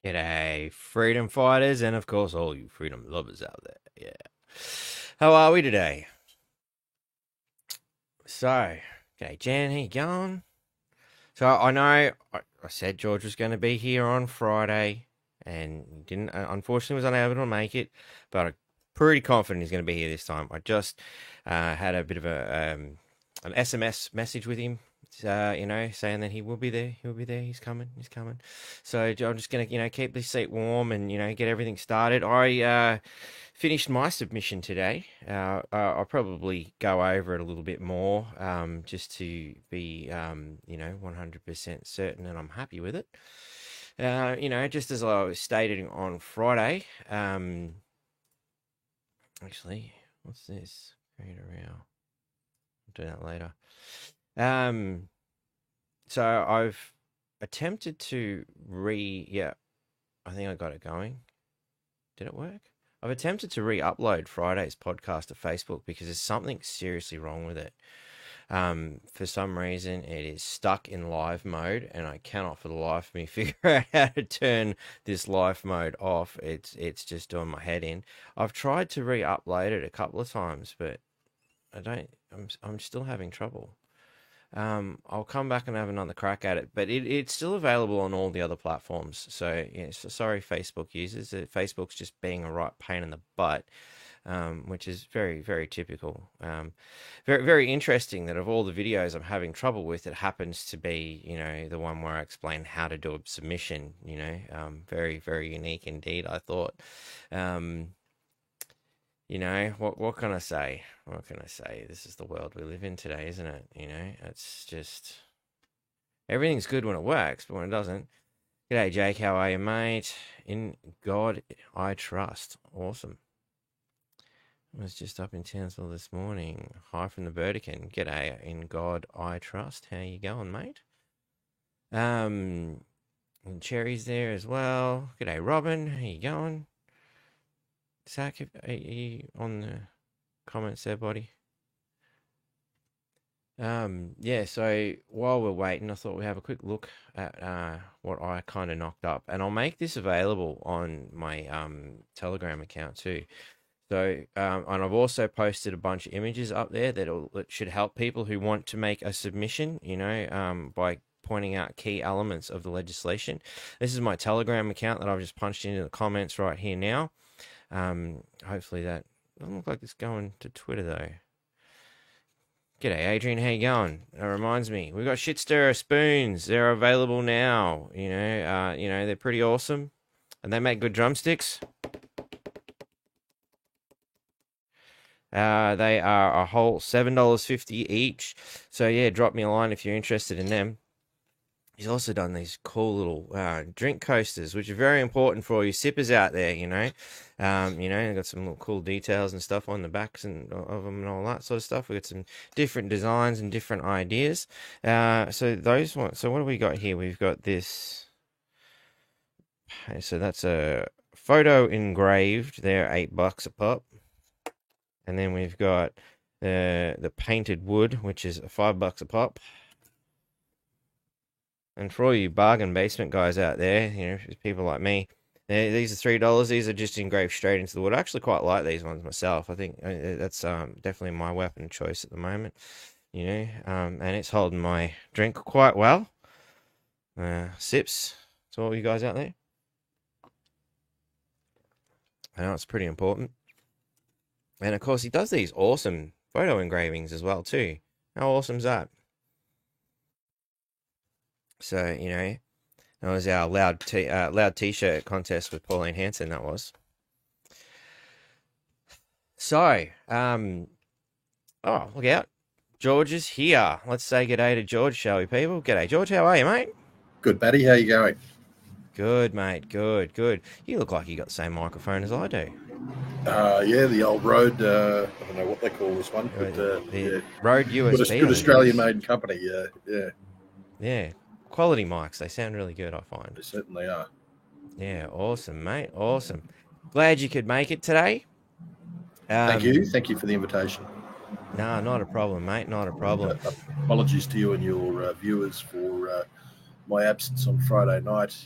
G'day, freedom fighters, and of course, all you freedom lovers out there. Yeah. How are we today? So, g'day, Jan, how you going? So, I know I said George was going to be here on Friday, and he didn't, unfortunately, was unable to make it, but I'm pretty confident he's going to be here this time. I just had a bit of an SMS message with him, saying that he will be there. He'll be there. He's coming. He's coming. So I'm just gonna, keep this seat warm and get everything started. I finished my submission today. I'll probably go over it a little bit more, just to be, 100% certain and I'm happy with it. Just as I was stating on Friday. Actually, what's this? Create a row. I'll do that later. So I've attempted to I think I got it going. Did it work? I've attempted to re-upload Friday's podcast to Facebook because there's something seriously wrong with it. For some reason, it is stuck in live mode, and I cannot for the life of me figure out how to turn this live mode off. It's just doing my head in. I've tried to re-upload it a couple of times, but I'm still having trouble. I'll come back and have another crack at it, but it's still available on all the other platforms. So yeah, so sorry, Facebook users. Facebook's just being a right pain in the butt, which is very, very typical. Very, very interesting that of all the videos I'm having trouble with, it happens to be, the one where I explain how to do a submission. Very, very unique indeed, I thought. What can I say? What can I say? This is the world we live in today, isn't it? It's just everything's good when it works, but when it doesn't. G'day, Jake. How are you, mate? In God I trust. Awesome. I was just up in Townsville this morning. Hi from the Burdekin. G'day. In God I trust. How you going, mate? And Cherry's there as well. G'day, Robin. How you going? Zach, are you on the comments there, buddy? So while we're waiting, I thought we'd have a quick look at what I kind of knocked up. And I'll make this available on my Telegram account too. So, and I've also posted a bunch of images up there that should help people who want to make a submission, by pointing out key elements of the legislation. This is my Telegram account that I've just punched into the comments right here now. Hopefully that doesn't look like it's going to Twitter though. G'day, Adrian. How you going? That reminds me, we've got Shit Stirrer spoons. They're available now. They're pretty awesome, and they make good drumsticks. They are a whole $7.50 each. So yeah, drop me a line if you're interested in them. He's also done these cool little drink coasters, which are very important for all you sippers out there. They've got some little cool details and stuff on the backs and of them and all that sort of stuff. We've got some different designs and different ideas. So those ones. So what do we got here? We've got this. So that's a photo engraved. They're $8 a pop. And then we've got the painted wood, which is $5 a pop. And for all you bargain basement guys out there, people like me, these are $3. These are just engraved straight into the wood. I actually quite like these ones myself. I think that's definitely my weapon of choice at the moment. And it's holding my drink quite well. Sips to all you guys out there. I know it's pretty important. And of course, he does these awesome photo engravings as well too. How awesome is that? So, that was our loud t-shirt contest with Pauline Hanson, that was. So, look out. George is here. Let's say g'day to George, shall we, people? G'day, George. How are you, mate? Good, Batty. How you going? Good, mate. Good. You look like you got the same microphone as I do. Yeah, the old Rode. I don't know what they call this one, but the Rode USB. Good Australian-made company. Yeah. Yeah. Quality mics. They sound really good, I find. They certainly are. Yeah, awesome, mate. Awesome. Glad you could make it today. Thank you. Thank you for the invitation. No, not a problem, mate. Not a problem. Apologies to you and your viewers for my absence on Friday night.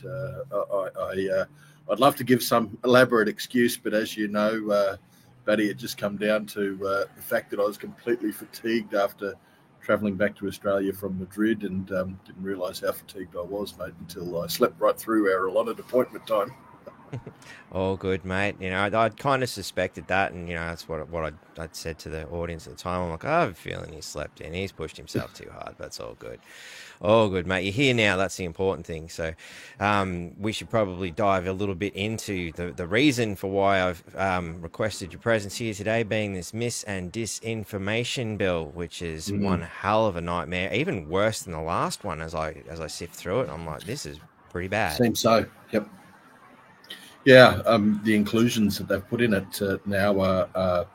I'd love to give some elaborate excuse, but as you know, Buddy, it just come down to the fact that I was completely fatigued after travelling back to Australia from Madrid, and didn't realise how fatigued I was, mate, until I slept right through our allotted appointment time. All good, mate. I'd kind of suspected that, and that's what I'd said to the audience at the time. I'm like, I have a feeling he slept in. He's pushed himself too hard. That's all good. All good, mate. You're here now. That's the important thing. So we should probably dive a little bit into the reason for why I've requested your presence here today, being this mis- and disinformation bill, which is one hell of a nightmare, even worse than the last one. As I sift through it, I'm like, this is pretty bad. Seems so. Yep. Yeah, the inclusions that they've put in it now are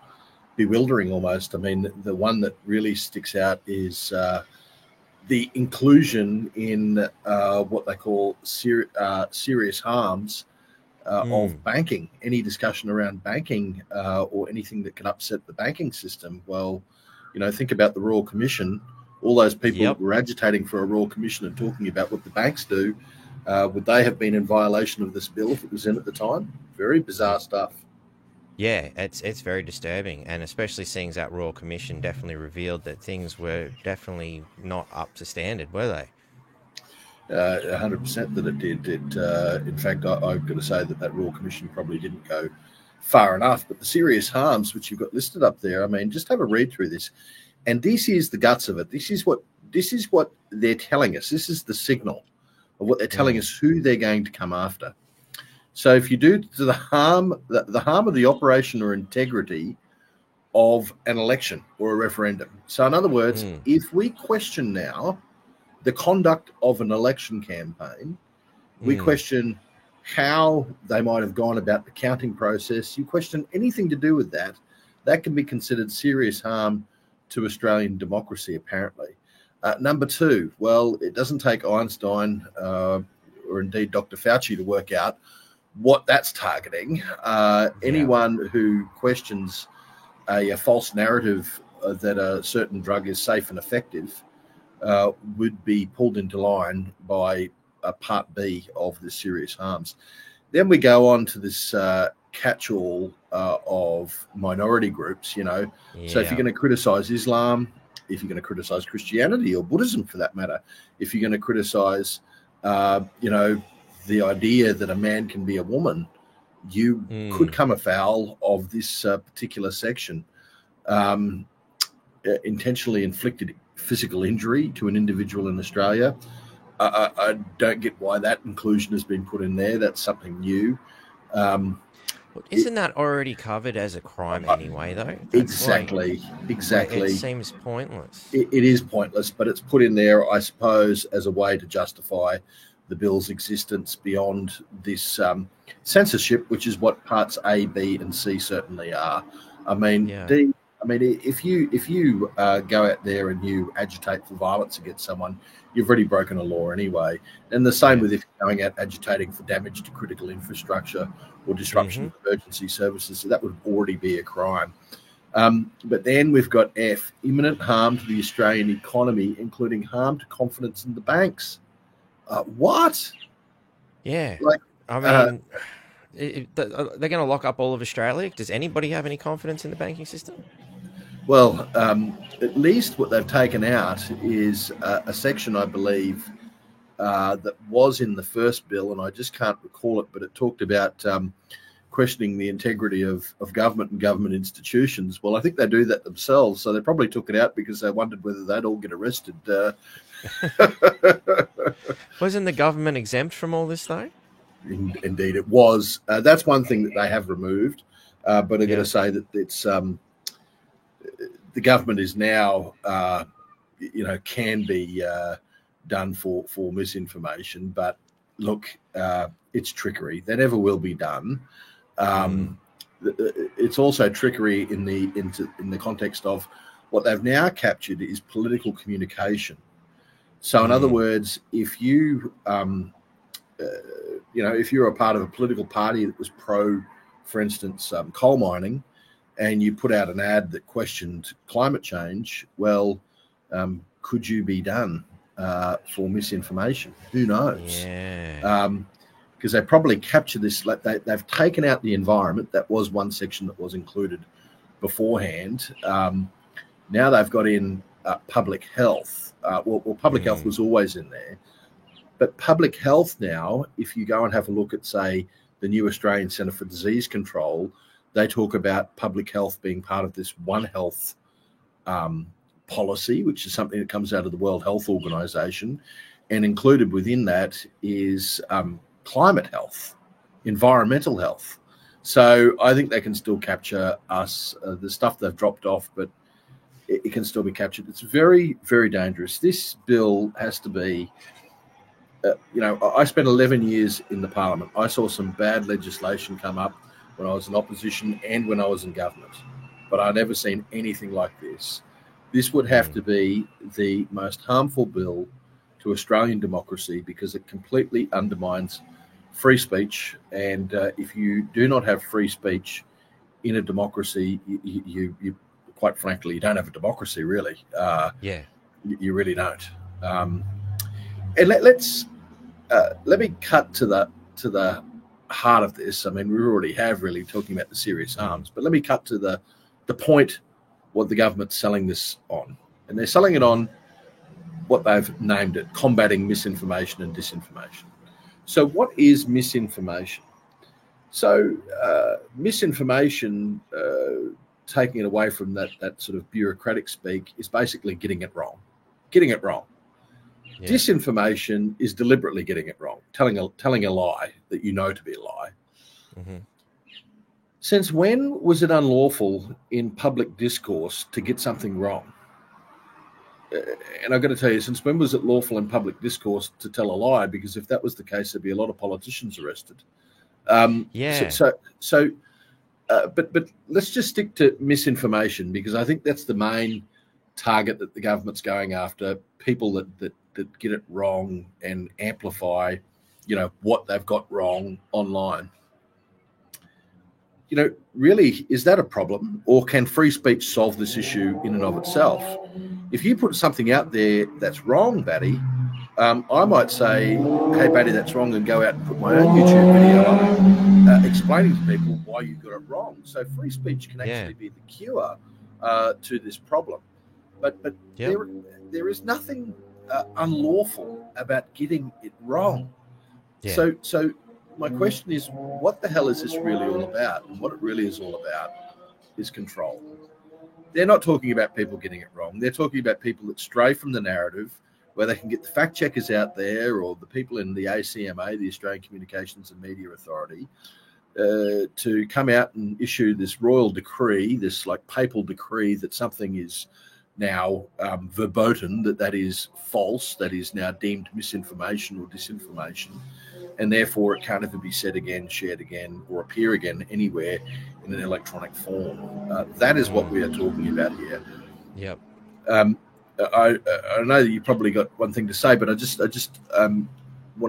bewildering almost. I mean, the one that really sticks out is the inclusion in what they call serious harms of banking. Any discussion around banking or anything that can upset the banking system. Well, think about the Royal Commission. All those people that were agitating for a Royal Commission and talking about what the banks do. Would they have been in violation of this bill if it was in at the time? Very bizarre stuff. Yeah, it's very disturbing, and especially seeing that Royal Commission definitely revealed that things were definitely not up to standard, were they? 100% that it did. In fact, I've got to say that Royal Commission probably didn't go far enough. But the serious harms, which you've got listed up there, I mean, just have a read through this, and this is the guts of it. This is what they're telling us. This is the signal of what they're telling us who they're going to come after. So if you do to the harm of the operation or integrity of an election or a referendum. So in other words, if we question now the conduct of an election campaign, we question how they might have gone about the counting process. You question anything to do with that, that can be considered serious harm to Australian democracy, apparently. Number two, well, it doesn't take Einstein or indeed Dr. Fauci to work out what that's targeting. Anyone who questions a false narrative that a certain drug is safe and effective would be pulled into line by Part B of the serious harms. Then we go on to this catch-all of minority groups, So if you're going to criticize Islam, if you're going to criticize Christianity or Buddhism for that matter, if you're going to criticize, the idea that a man can be a woman, you could come afoul of this particular section. Intentionally inflicted physical injury to an individual in Australia. I don't get why that inclusion has been put in there. That's something new. Isn't that already covered as a crime anyway, though? Exactly. It seems pointless. It is pointless, but it's put in there, I suppose, as a way to justify the bill's existence beyond this censorship, which is what parts A, B, and C certainly are. I mean, D. I mean, if you go out there and you agitate for violence against someone, you've already broken a law anyway. And the same with if you're going out agitating for damage to critical infrastructure or disruption of emergency services, so that would already be a crime. But then we've got F, imminent harm to the Australian economy, including harm to confidence in the banks. What? Yeah. I mean, they're going to lock up all of Australia. Does anybody have any confidence in the banking system? Well, at least what they've taken out is a section, I believe, that was in the first bill, and I just can't recall it, but it talked about questioning the integrity of government and government institutions. Well, I think they do that themselves, so they probably took it out because they wondered whether they'd all get arrested. Wasn't the government exempt from all this, though? Indeed, it was. That's one thing that they have removed, but I'm going to say that it's the government is now, can be done for misinformation. But look, it's trickery. That never will be done. It's also trickery in the context of what they've now captured is political communication. So, in other words, if you, if you're a part of a political party that was pro, for instance, coal mining, and you put out an ad that questioned climate change, well, could you be done? for misinformation. Who knows? Yeah. Because they probably capture this. Like they've taken out the environment. That was one section that was included beforehand. Now they've got in public health. Public health was always in there. But public health now, if you go and have a look at, say, the new Australian Centre for Disease Control, they talk about public health being part of this One Health policy, which is something that comes out of the World Health Organization. And included within that is climate health, environmental health. So I think they can still capture us, the stuff they've dropped off, but it can still be captured. It's very, very dangerous. This bill has to be... I spent 11 years in the parliament. I saw some bad legislation come up when I was in opposition and when I was in government, but I've never seen anything like this. This would have to be the most harmful bill to Australian democracy because it completely undermines free speech. And if you do not have free speech in a democracy, you quite frankly, you don't have a democracy, really. You really don't. And let me cut to the heart of this. I mean, we already have really talking about the serious harms, but let me cut to the point what the government's selling this on. And they're selling it on what they've named it, combating misinformation and disinformation. So what is misinformation? So misinformation, taking it away from that sort of bureaucratic speak, is basically getting it wrong. Yeah. Disinformation is deliberately getting it wrong, telling a lie that you know to be a lie. Mm-hmm. Since when was it unlawful in public discourse to get something wrong? And I've got to tell you, since when was it lawful in public discourse to tell a lie? Because if that was the case, there'd be a lot of politicians arrested. But let's just stick to misinformation, because I think that's the main target that the government's going after, people that get it wrong and amplify, what they've got wrong online. Really, is that a problem, or can free speech solve this issue in and of itself? If you put something out there that's wrong, Batty, I might say, hey, Batty, that's wrong, and go out and put my own YouTube video up explaining to people why you got it wrong. So free speech can actually be the cure to this problem. But there is nothing unlawful about getting it wrong. Yeah. So my question is, what the hell is this really all about? And what it really is all about is control. They're not talking about people getting it wrong. They're talking about people that stray from the narrative, where they can get the fact checkers out there, or the people in the ACMA, the Australian Communications and Media Authority, to come out and issue this royal decree, this like papal decree that something is now verboten, that is false, that is now deemed misinformation or disinformation, and therefore it can't ever be said again, shared again, or appear again anywhere in an electronic form. That is what we are talking about here. Yep. I know that you probably got one thing to say, but I just want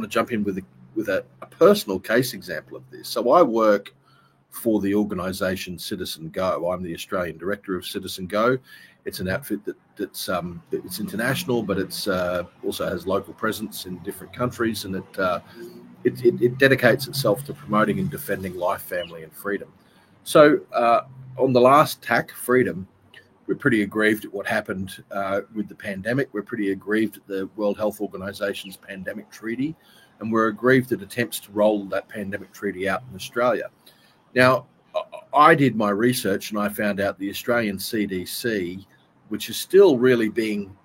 to jump in with a personal case example of this. So I work for the organisation Citizen Go. I'm the Australian director of Citizen Go. It's an outfit that's it's international, but it's also has local presence in different countries, and it dedicates itself to promoting and defending life, family, and freedom. So on the last TAC, freedom, we're pretty aggrieved at what happened with the pandemic. We're pretty aggrieved at the World Health Organization's pandemic treaty, and we're aggrieved at attempts to roll that pandemic treaty out in Australia. Now, I did my research and I found out the Australian CDC, which is still really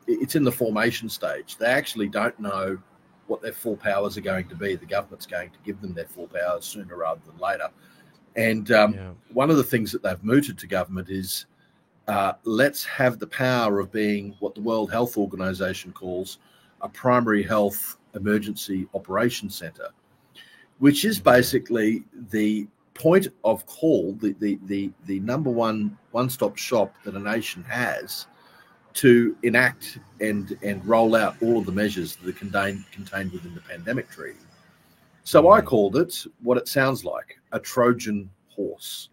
it's in the formation stage. They actually don't know what their full powers are going to be. The government's going to give them their full powers sooner rather than later. And one of the things that they've mooted to government is, let's have the power of being what the World Health Organization calls a primary health emergency operations center, which is basically the point of call, the number one-stop shop that a nation has to enact and roll out all of the measures that are contained within the pandemic treaty. So I called it what it sounds like, a Trojan horse.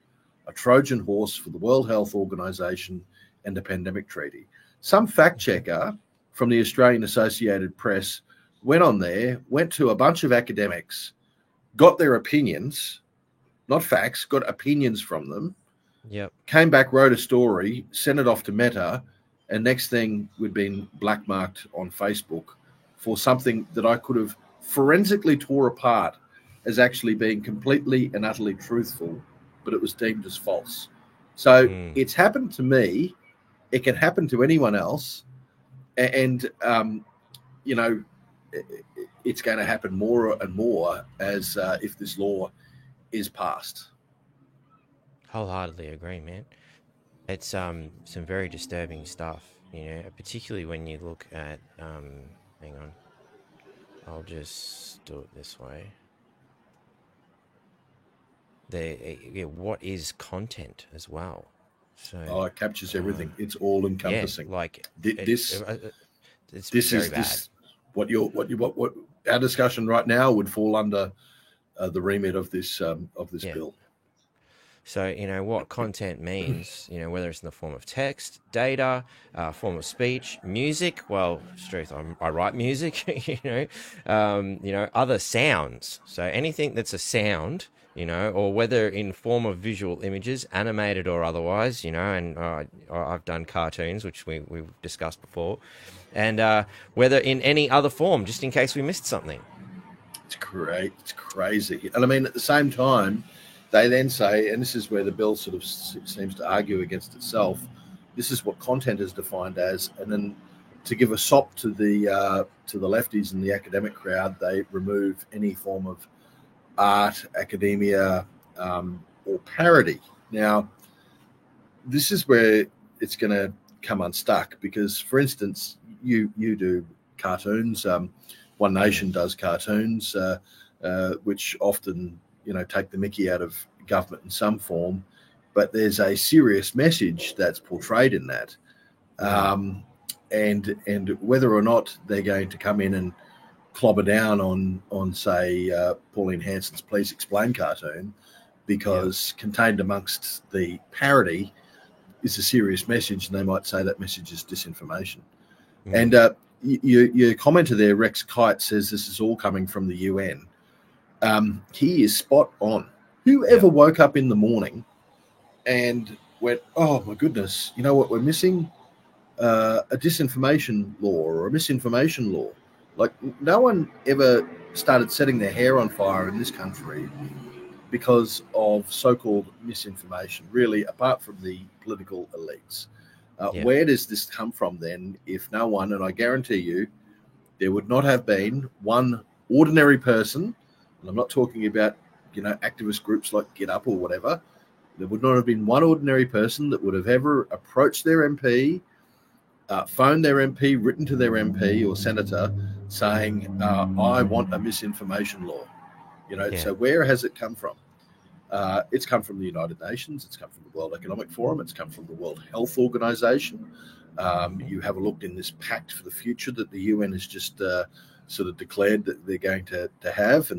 A Trojan horse for the World Health Organization and the pandemic treaty. Some fact checker from the Australian Associated Press went on there, went to a bunch of academics, got their opinions, not facts, got opinions from them. Yep. Came back, wrote a story, sent it off to Meta, and next thing we'd been blackmarked on Facebook for something that I could have forensically tore apart as actually being completely and utterly truthful, but it was deemed as false. So it's happened to me. It can happen to anyone else. And, you know, it's going to happen more and more as if this law is passed. Wholeheartedly agree, man. It's some very disturbing stuff, you know, particularly when you look at hang on, I'll just do it this way. What is content as well? So it captures everything. It's all encompassing. Yeah, like this very bad. What our discussion right now would fall under the remit of this bill. So, you know, what content means, you know, whether it's in the form of text, data, form of speech, music. Well, truth, I write music, you know, other sounds. So anything that's a sound, you know, or whether in form of visual images, animated or otherwise, you know, and I've done cartoons, which we've discussed before, and whether in any other form, just in case we missed something. It's great. It's crazy. And I mean, at the same time, they then say, and this is where the bill sort of seems to argue against itself, this is what content is defined as. And then to give a sop to the lefties and the academic crowd, they remove any form of art, academia, or parody. Now, this is where it's going to come unstuck because, for instance, you do cartoons. One Nation does cartoons, which often, you know, take the mickey out of government in some form, but there's a serious message that's portrayed in that. And whether or not they're going to come in and clobber down on say, Pauline Hanson's Please Explain cartoon, because contained amongst the parody is a serious message, and they might say that message is disinformation. And your commenter there, Rex Kite, says this is all coming from the UN. He is spot on. Whoever woke up in the morning and went, oh my goodness, you know what we're missing? A disinformation law or a misinformation law. Like, no one ever started setting their hair on fire in this country because of so-called misinformation, really, apart from the political elites. Where does this come from then if no one, and I guarantee you, there would not have been one ordinary person, and I'm not talking about, you know, activist groups like Get Up or whatever. There would not have been one ordinary person that would have ever approached their MP, phoned their MP, written to their MP or senator saying, I want a misinformation law. You know, so where has it come from? It's come from the United Nations. It's come from the World Economic Forum. It's come from the World Health Organization. You have a look in this pact for the future that the UN has just sort of declared that they're going to have,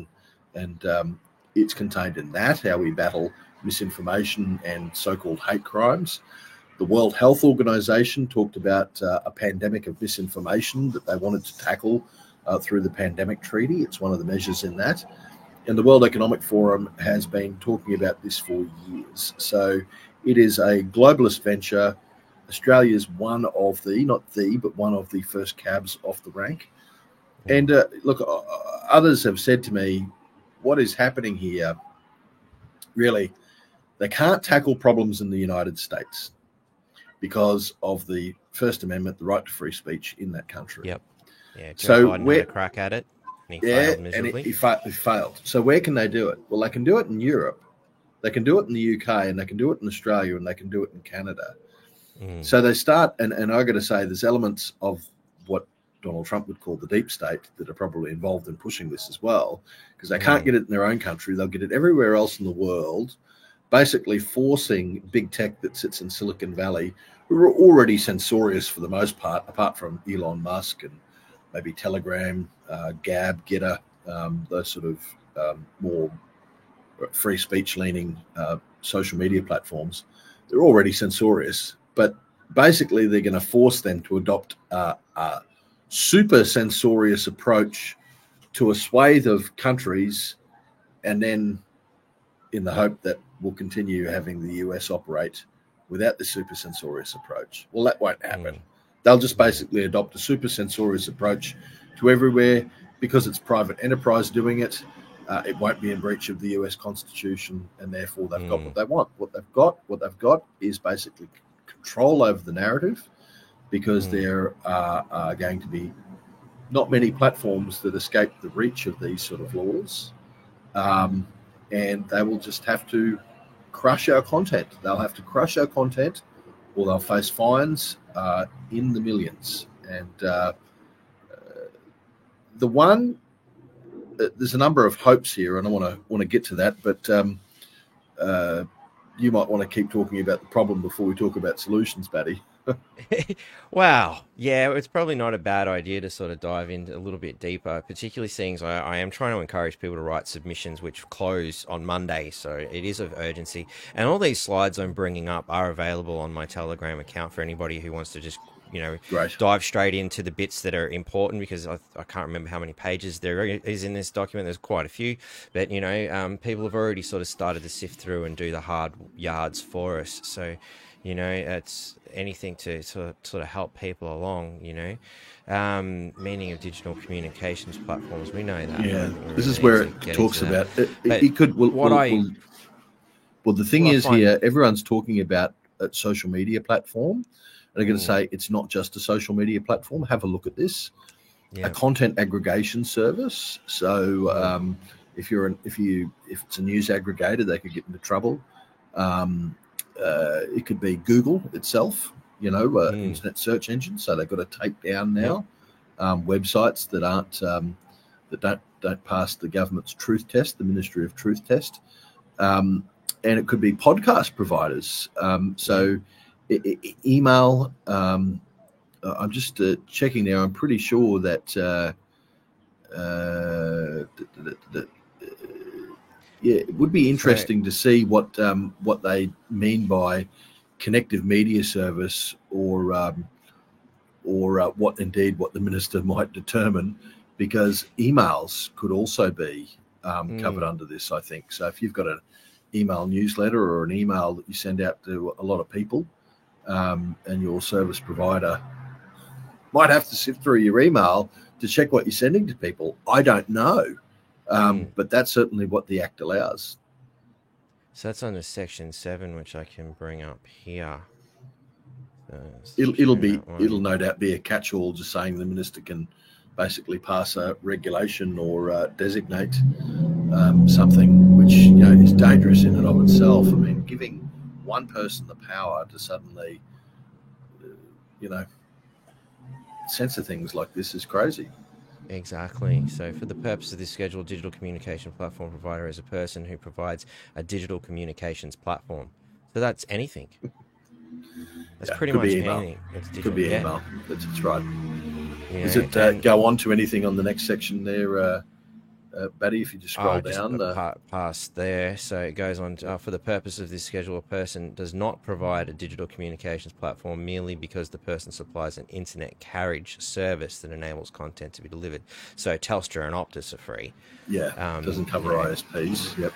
and it's contained in that, how we battle misinformation and so-called hate crimes. The World Health Organization talked about a pandemic of misinformation that they wanted to tackle through the pandemic treaty. It's one of the measures in that. And the World Economic Forum has been talking about this for years. So it is a globalist venture. Australia is one of the, not the, but one of the first cabs off the rank. And look, others have said to me, what is happening here? Really, they can't tackle problems in the United States because of the First Amendment, the right to free speech in that country. Yep. Yeah. So Biden had a crack at it. And he failed miserably. And he failed. So where can they do it? Well, they can do it in Europe, they can do it in the UK, and they can do it in Australia, and they can do it in Canada. So they start, and I got to say, there's elements of what Donald Trump would call the deep state that are probably involved in pushing this as well, because they can't get it in their own country. They'll get it everywhere else in the world, basically forcing big tech that sits in Silicon Valley, who are already censorious for the most part, apart from Elon Musk and maybe Telegram, Gab, Getter, those sort of more free speech leaning social media platforms. They're already censorious, but basically they're going to force them to adopt super censorious approach to a swathe of countries, and then in the hope that we'll continue having the US operate without the super censorious approach. Well, that won't happen. They'll just basically adopt a super censorious approach to everywhere because it's private enterprise doing it. It won't be in breach of the US Constitution, and therefore they've got what they want. What they've got is basically control over the narrative, because there are going to be not many platforms that escape the reach of these sort of laws, and they will just have to crush our content. They'll have to crush our content, or they'll face fines in the millions. And there's a number of hopes here, and I want to get to that, but you might want to keep talking about the problem before we talk about solutions, Batty. Wow. Yeah, it's probably not a bad idea to sort of dive in a little bit deeper, particularly seeing as I am trying to encourage people to write submissions which close on Monday, so it is of urgency. And all these slides I'm bringing up are available on my Telegram account for anybody who wants to just, dive straight into the bits that are important, because I can't remember how many pages there is in this document. There's quite a few, but, people have already sort of started to sift through and do the hard yards for us. So, it's anything to sort of help people along, meaning of digital communications platforms. We know that. Yeah, this is where it talks about it. It could. Well, the thing is here, everyone's talking about a social media platform. And they're going to say it's not just a social media platform. Have a look at this. Yeah. A content aggregation service. So if it's a news aggregator, they could get into trouble. It could be Google itself, internet search engine. So they've got to take down now websites that aren't that don't pass the government's truth test, the Ministry of Truth test, and it could be podcast providers. Email. I'm just checking now. I'm pretty sure that it would be interesting to see what they mean by connective media service, or what the minister might determine, because emails could also be covered under this, I think. So if you've got an email newsletter or an email that you send out to a lot of people, and your service provider might have to sift through your email to check what you're sending to people. I don't know, but that's certainly what the Act allows. So that's under Section 7, which I can bring up here. It'll no doubt be a catch-all, just saying the minister can basically pass a regulation or designate something which is dangerous in and of itself. I mean, giving one person the power to suddenly, censor things like this is crazy. Exactly. So for the purpose of this schedule, digital communication platform provider is a person who provides a digital communications platform. So that's anything. That's pretty much anything. Could be email. That's right. Does it go on to anything on the next section there, Batty, if you just scroll down? Past there. So it goes on to, for the purpose of this schedule, a person does not provide a digital communications platform merely because the person supplies an internet carriage service that enables content to be delivered. So Telstra and Optus are free. Yeah, doesn't cover ISPs. Yep.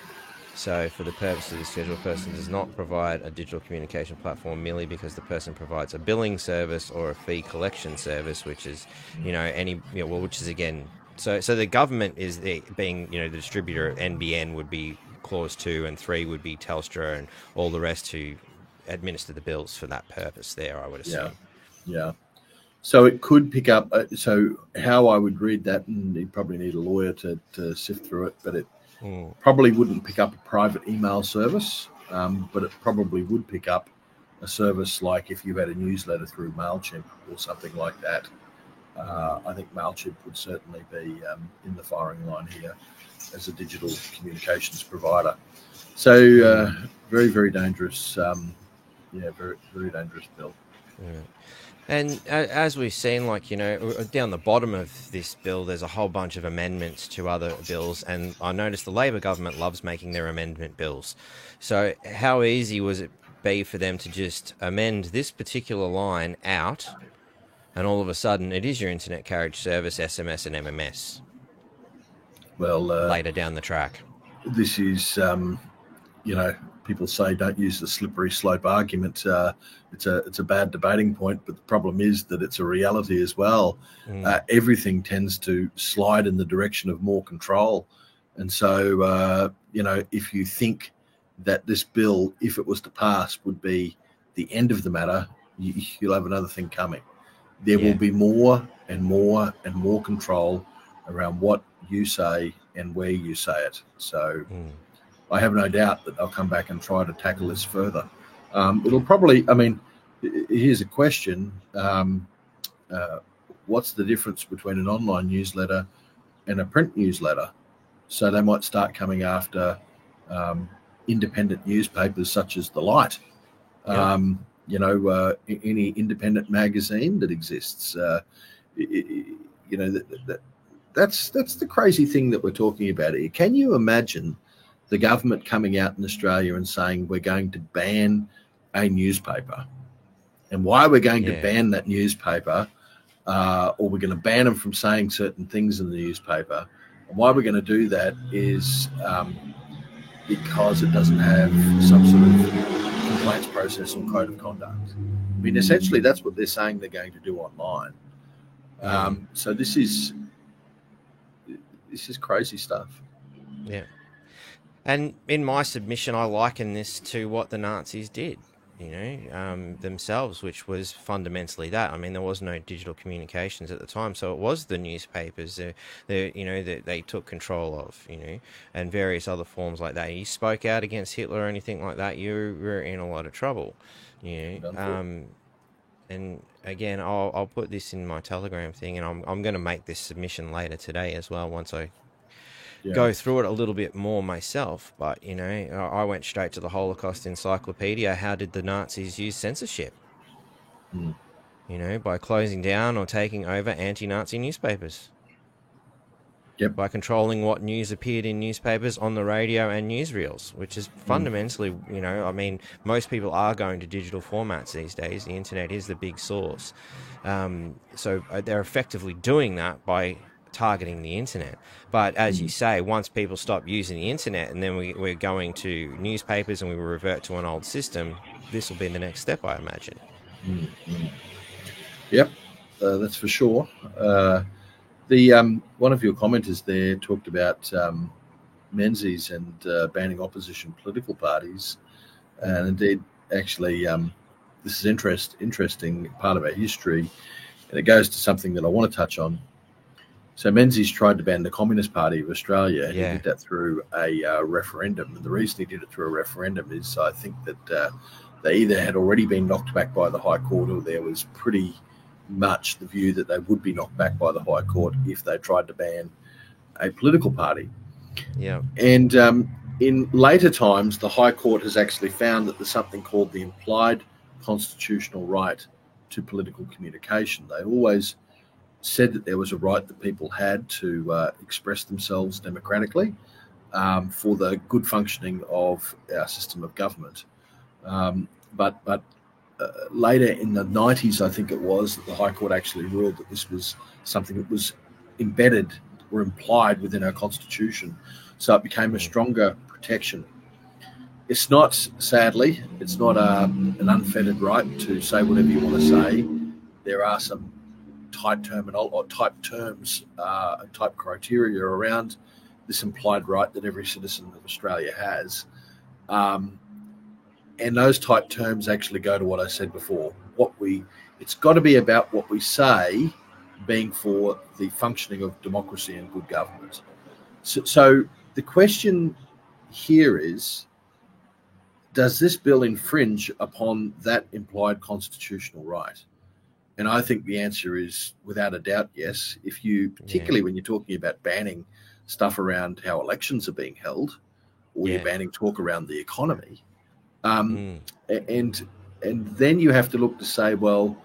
So for the purpose of this schedule, a person does not provide a digital communication platform merely because the person provides a billing service or a fee collection service, which is, which is again. So the government is being, the distributor of NBN would be clause 2, and 3 would be Telstra, and all the rest who administer the bills for that purpose there, I would assume. Yeah. So it could pick up, so how I would read that, and you'd probably need a lawyer to sift through it, but it probably wouldn't pick up a private email service, but it probably would pick up a service like if you had a newsletter through MailChimp or something like that. I think MailChimp would certainly be in the firing line here as a digital communications provider. So very, very dangerous. Very, very dangerous bill. Yeah. And as we've seen, down the bottom of this bill, there's a whole bunch of amendments to other bills. And I noticed the Labor government loves making their amendment bills. So how easy was it be for them to just amend this particular line out and all of a sudden it is your internet carriage service, SMS and MMS Well, later down the track. This is, people say don't use the slippery slope argument. It's a bad debating point, but the problem is that it's a reality as well. Everything tends to slide in the direction of more control. And so, if you think that this bill, if it was to pass, would be the end of the matter, you'll have another thing coming. There will be more and more and more control around what you say and where you say it. So I have no doubt that they'll come back and try to tackle this further. It'll probably, here's a question. What's the difference between an online newsletter and a print newsletter? So they might start coming after independent newspapers such as The Light, any independent magazine that exists. That's the crazy thing that we're talking about here. Can you imagine the government coming out in Australia and saying we're going to ban a newspaper? And why we're going to ban that newspaper, or we're going to ban them from saying certain things in the newspaper, and why we're going to do that is because it doesn't have some sort of complaints process or code of conduct. I mean, essentially, that's what they're saying they're going to do online. So this is crazy stuff. Yeah. And in my submission, I liken this to what the Nazis did, themselves, which was fundamentally that. I mean, there was no digital communications at the time, so it was the newspapers that they took control of, and various other forms like that. You spoke out against Hitler or anything like that, you were in a lot of trouble, And again, I'll put this in my Telegram thing, and I'm going to make this submission later today as well once I go through it a little bit more myself. But, I went straight to the Holocaust Encyclopedia. How did the Nazis use censorship? By closing down or taking over anti-Nazi newspapers. By controlling what news appeared in newspapers, on the radio and newsreels, which is fundamentally, most people are going to digital formats these days. The internet is the big source. So they're effectively doing that by targeting the internet. But as you say, once people stop using the internet and then we're going to newspapers and we revert to an old system, this will be the next step, I imagine. Yep, that's for sure. The one of your commenters there talked about Menzies and banning opposition political parties, and indeed, actually, this is interesting part of our history, and it goes to something that I want to touch on. So Menzies tried to ban the Communist Party of Australia. He did that through a referendum, and the reason he did it through a referendum is I think that they either had already been knocked back by the High Court, or there was pretty much the view that they would be knocked back by the High Court if they tried to ban a political party. And in later times, the High Court has actually found that there's something called the implied constitutional right to political communication. They always said that there was a right that people had to express themselves democratically for the good functioning of our system of government. But later in the 90s, I think it was, that the High Court actually ruled that this was something that was embedded or implied within our Constitution. So it became a stronger protection. It's not, sadly, it's not an unfettered right to say whatever you want to say. There are some type terms, type criteria around this implied right that every citizen of Australia has. And those type terms actually go to what I said before. It's got to be about what we say being for the functioning of democracy and good government. So the question here is, does this bill infringe upon that implied constitutional right? And I think the answer is, without a doubt, yes. If you, particularly when you're talking about banning stuff around how elections are being held, or you're banning talk around the economy, and then you have to look to say, well,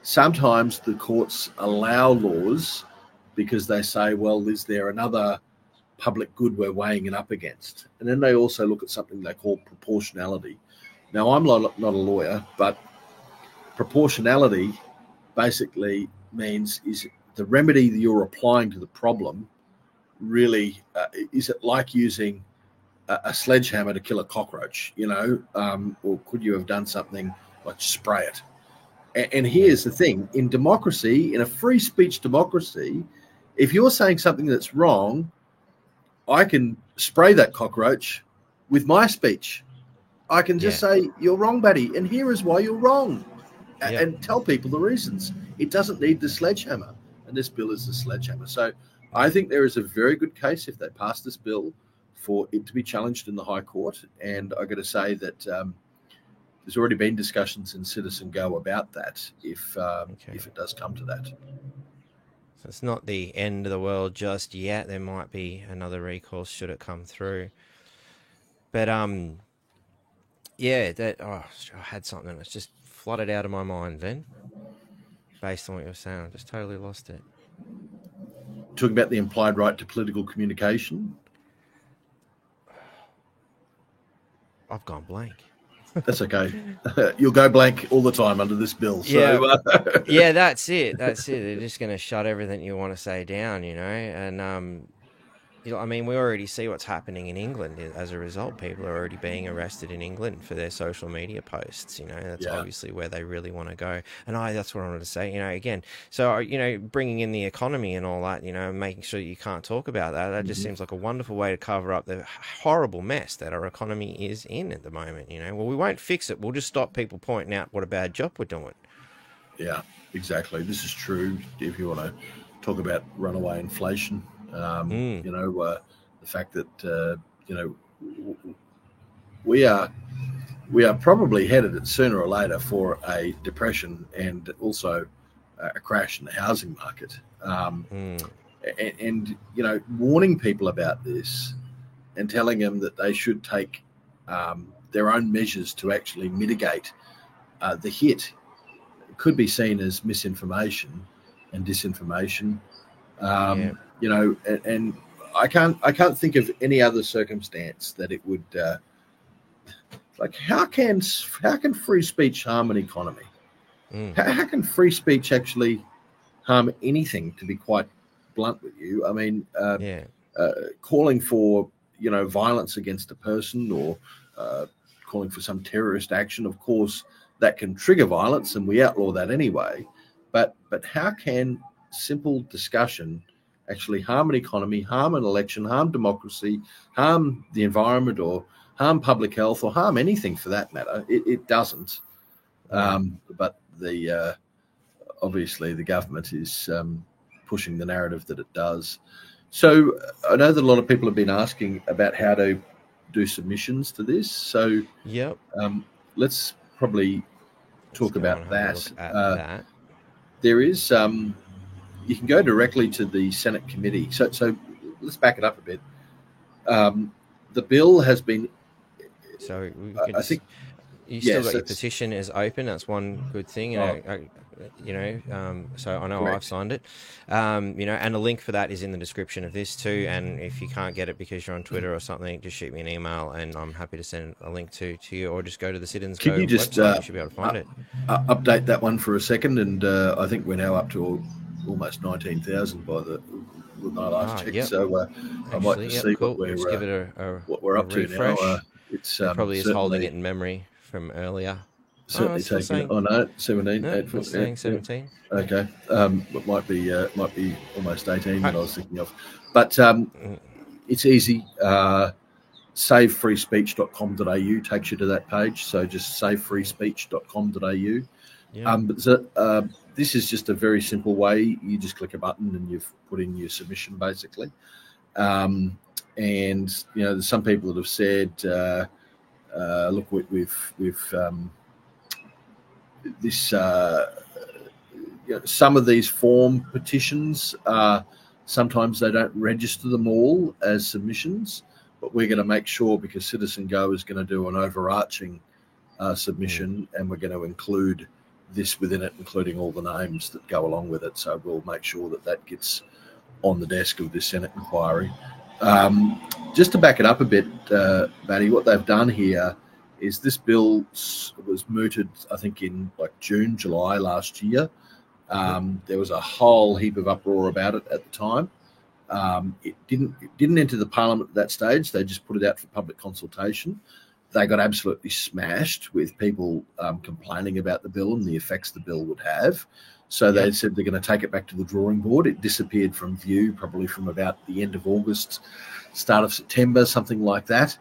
sometimes the courts allow laws because they say, well, is there another public good we're weighing it up against? And then they also look at something they call proportionality. Now, I'm not a lawyer, but proportionality basically means is the remedy that you're applying to the problem really, is it like using a sledgehammer to kill a cockroach, or could you have done something like spray it? And here's the thing, in democracy, in a free speech democracy, if you're saying something that's wrong, I can spray that cockroach with my speech. I can just say, you're wrong, buddy, and here is why you're wrong, and tell people the reasons. It doesn't need the sledgehammer, and this bill is the sledgehammer. So I think there is a very good case, if they pass this bill, for it to be challenged in the High Court. And I've got to say that there's already been discussions in Citizen Go about that, if it does come to that. So it's not the end of the world just yet. There might be another recourse should it come through. But I had something that's just flooded out of my mind then, based on what you were saying. I just totally lost it. Talking about the implied right to political communication. I've gone blank. That's okay. You'll go blank all the time under this bill. So, that's it. They're just going to shut everything you want to say down, and I mean, we already see what's happening in England as a result. People are already being arrested in England for their social media posts. That's obviously where they really want to go. And that's what I wanted to say, again. So, bringing in the economy and all that, making sure you can't talk about that, that just seems like a wonderful way to cover up the horrible mess that our economy is in at the moment. Well, we won't fix it. We'll just stop people pointing out what a bad job we're doing. Yeah, exactly. This is true. If you want to talk about runaway inflation, the fact that we are probably headed sooner or later for a depression and also a crash in the housing market, and warning people about this and telling them that they should take their own measures to actually mitigate the hit could be seen as misinformation and disinformation. And I can't think of any other circumstance that it would how can free speech harm an economy? How can free speech actually harm anything, to be quite blunt with you? I mean, calling for violence against a person or calling for some terrorist action, of course, that can trigger violence, and we outlaw that anyway. But how can simple discussion actually harm an economy, harm an election, harm democracy, harm the environment, or harm public health, or harm anything for that matter? It doesn't. But obviously the government is pushing the narrative that it does. So I know that a lot of people have been asking about how to do submissions to this. So let's probably talk about that. There is you can go directly to the Senate committee. So let's back it up a bit. The bill has been. So I think you still got your petition is open. That's one good thing. So I know Correct. I've signed it. And a link for that is in the description of this too. And if you can't get it because you're on Twitter or something, just shoot me an email and I'm happy to send a link to you, or just go to the Citizens Go website. You should be able to find it. Update that one for a second, and I think we're now up to almost 19,000 by the last check. So I might just see cool. what we're give it what we're up to now. It's probably is holding it in memory from earlier. Certainly taking. 17. No, it's saying 17. Okay, it might be almost 18 that I was thinking of, but it's easy. Savefreespeech.com.au takes you to that page. So just savefreespeech.com.au. Yeah. But this is just a very simple way. You just click a button and you've put in your submission, basically. And there's some people that have said, look, we've this some of these form petitions, sometimes they don't register them all as submissions, but we're going to make sure, because Citizen Go is going to do an overarching submission, and we're going to include this within it, including all the names that go along with it. So we'll make sure that gets on the desk of this Senate inquiry. Just to back it up a bit, Matty, what they've done here is this bill was mooted, I think, in June, July last year. There was a whole heap of uproar about it at the time. It didn't enter the Parliament at that stage. They just put it out for public consultation. They got absolutely smashed with people complaining about the bill and the effects the bill would have. So they said they're going to take it back to the drawing board. It disappeared from view probably from about the end of August, start of September, something like that.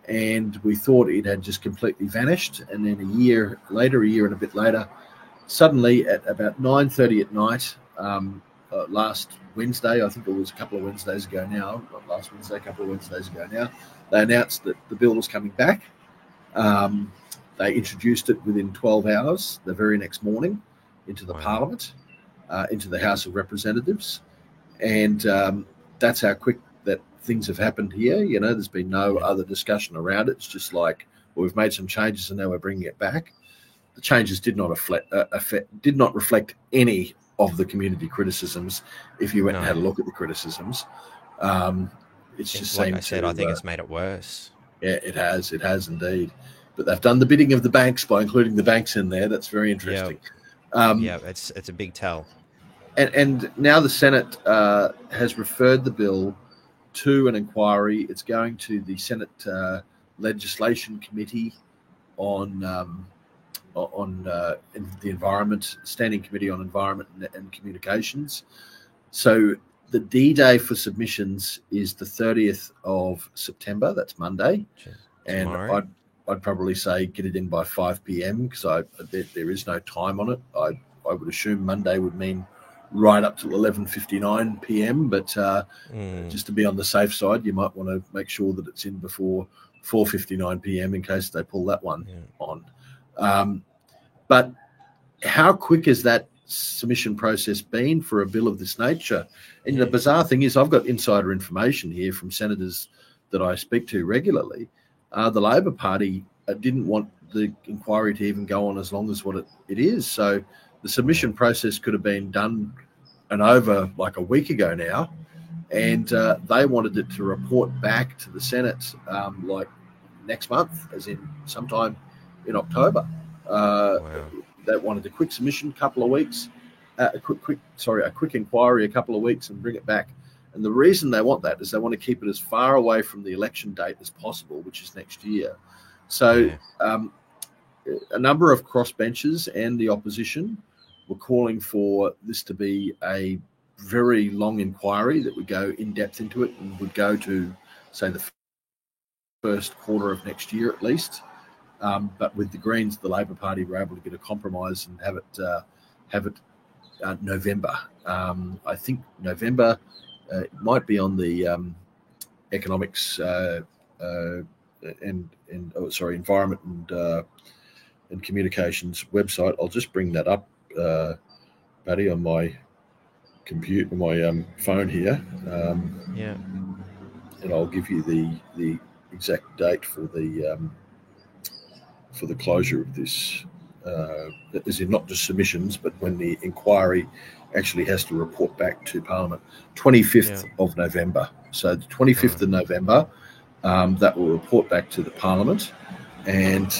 And we thought it had just completely vanished. And then a year and a bit later, suddenly at about 9:30 at night, last Wednesday, I think it was a couple of Wednesdays ago now, not last Wednesday, a couple of Wednesdays ago now, they announced that the bill was coming back. They introduced it within 12 hours, the very next morning, into the Parliament, into the House of Representatives. And that's how quick that things have happened here. You know, there's been no other discussion around it. It's just like, well, we've made some changes and now we're bringing it back. The changes did not reflect any of the community criticisms. If you went and had a look at the criticisms, it's just like I said, I think it's made it worse. Yeah, it has indeed. But they've done the bidding of the banks by including the banks in there. That's very interesting. It's a big tell. And now the Senate has referred the bill to an inquiry. It's going to the Senate Legislation Committee on the Environment, Standing Committee on Environment and Communications. So the D-Day for submissions is the 30th of September. That's Monday. And I'd probably say get it in by 5 p.m. because there is no time on it. I would assume Monday would mean right up till 11:59 p.m. But just to be on the safe side, you might want to make sure that it's in before 4:59 p.m. in case they pull that one on. But how quick has that submission process been for a bill of this nature? And the bizarre thing is I've got insider information here from senators that I speak to regularly. The Labor Party didn't want the inquiry to even go on as long as what it is. So the submission process could have been done and over like a week ago now. And they wanted it to report back to the Senate like next month, as in sometime in October. They wanted a quick submission, couple of weeks, a quick inquiry, a couple of weeks, and bring it back. And the reason they want that is they want to keep it as far away from the election date as possible, which is next year. So a number of crossbenchers and the opposition were calling for this to be a very long inquiry that would go in depth into it and would go to, say, the first quarter of next year at least. But with the Greens, the Labor Party were able to get a compromise and have it November. I think November might be on the economics environment and communications website. I'll just bring that up, Paddy, on my computer, my phone here. And I'll give you the exact date for the closure of this, as in not just submissions, but when the inquiry actually has to report back to Parliament, 25th of November. So the 25th of November, that will report back to the Parliament. And,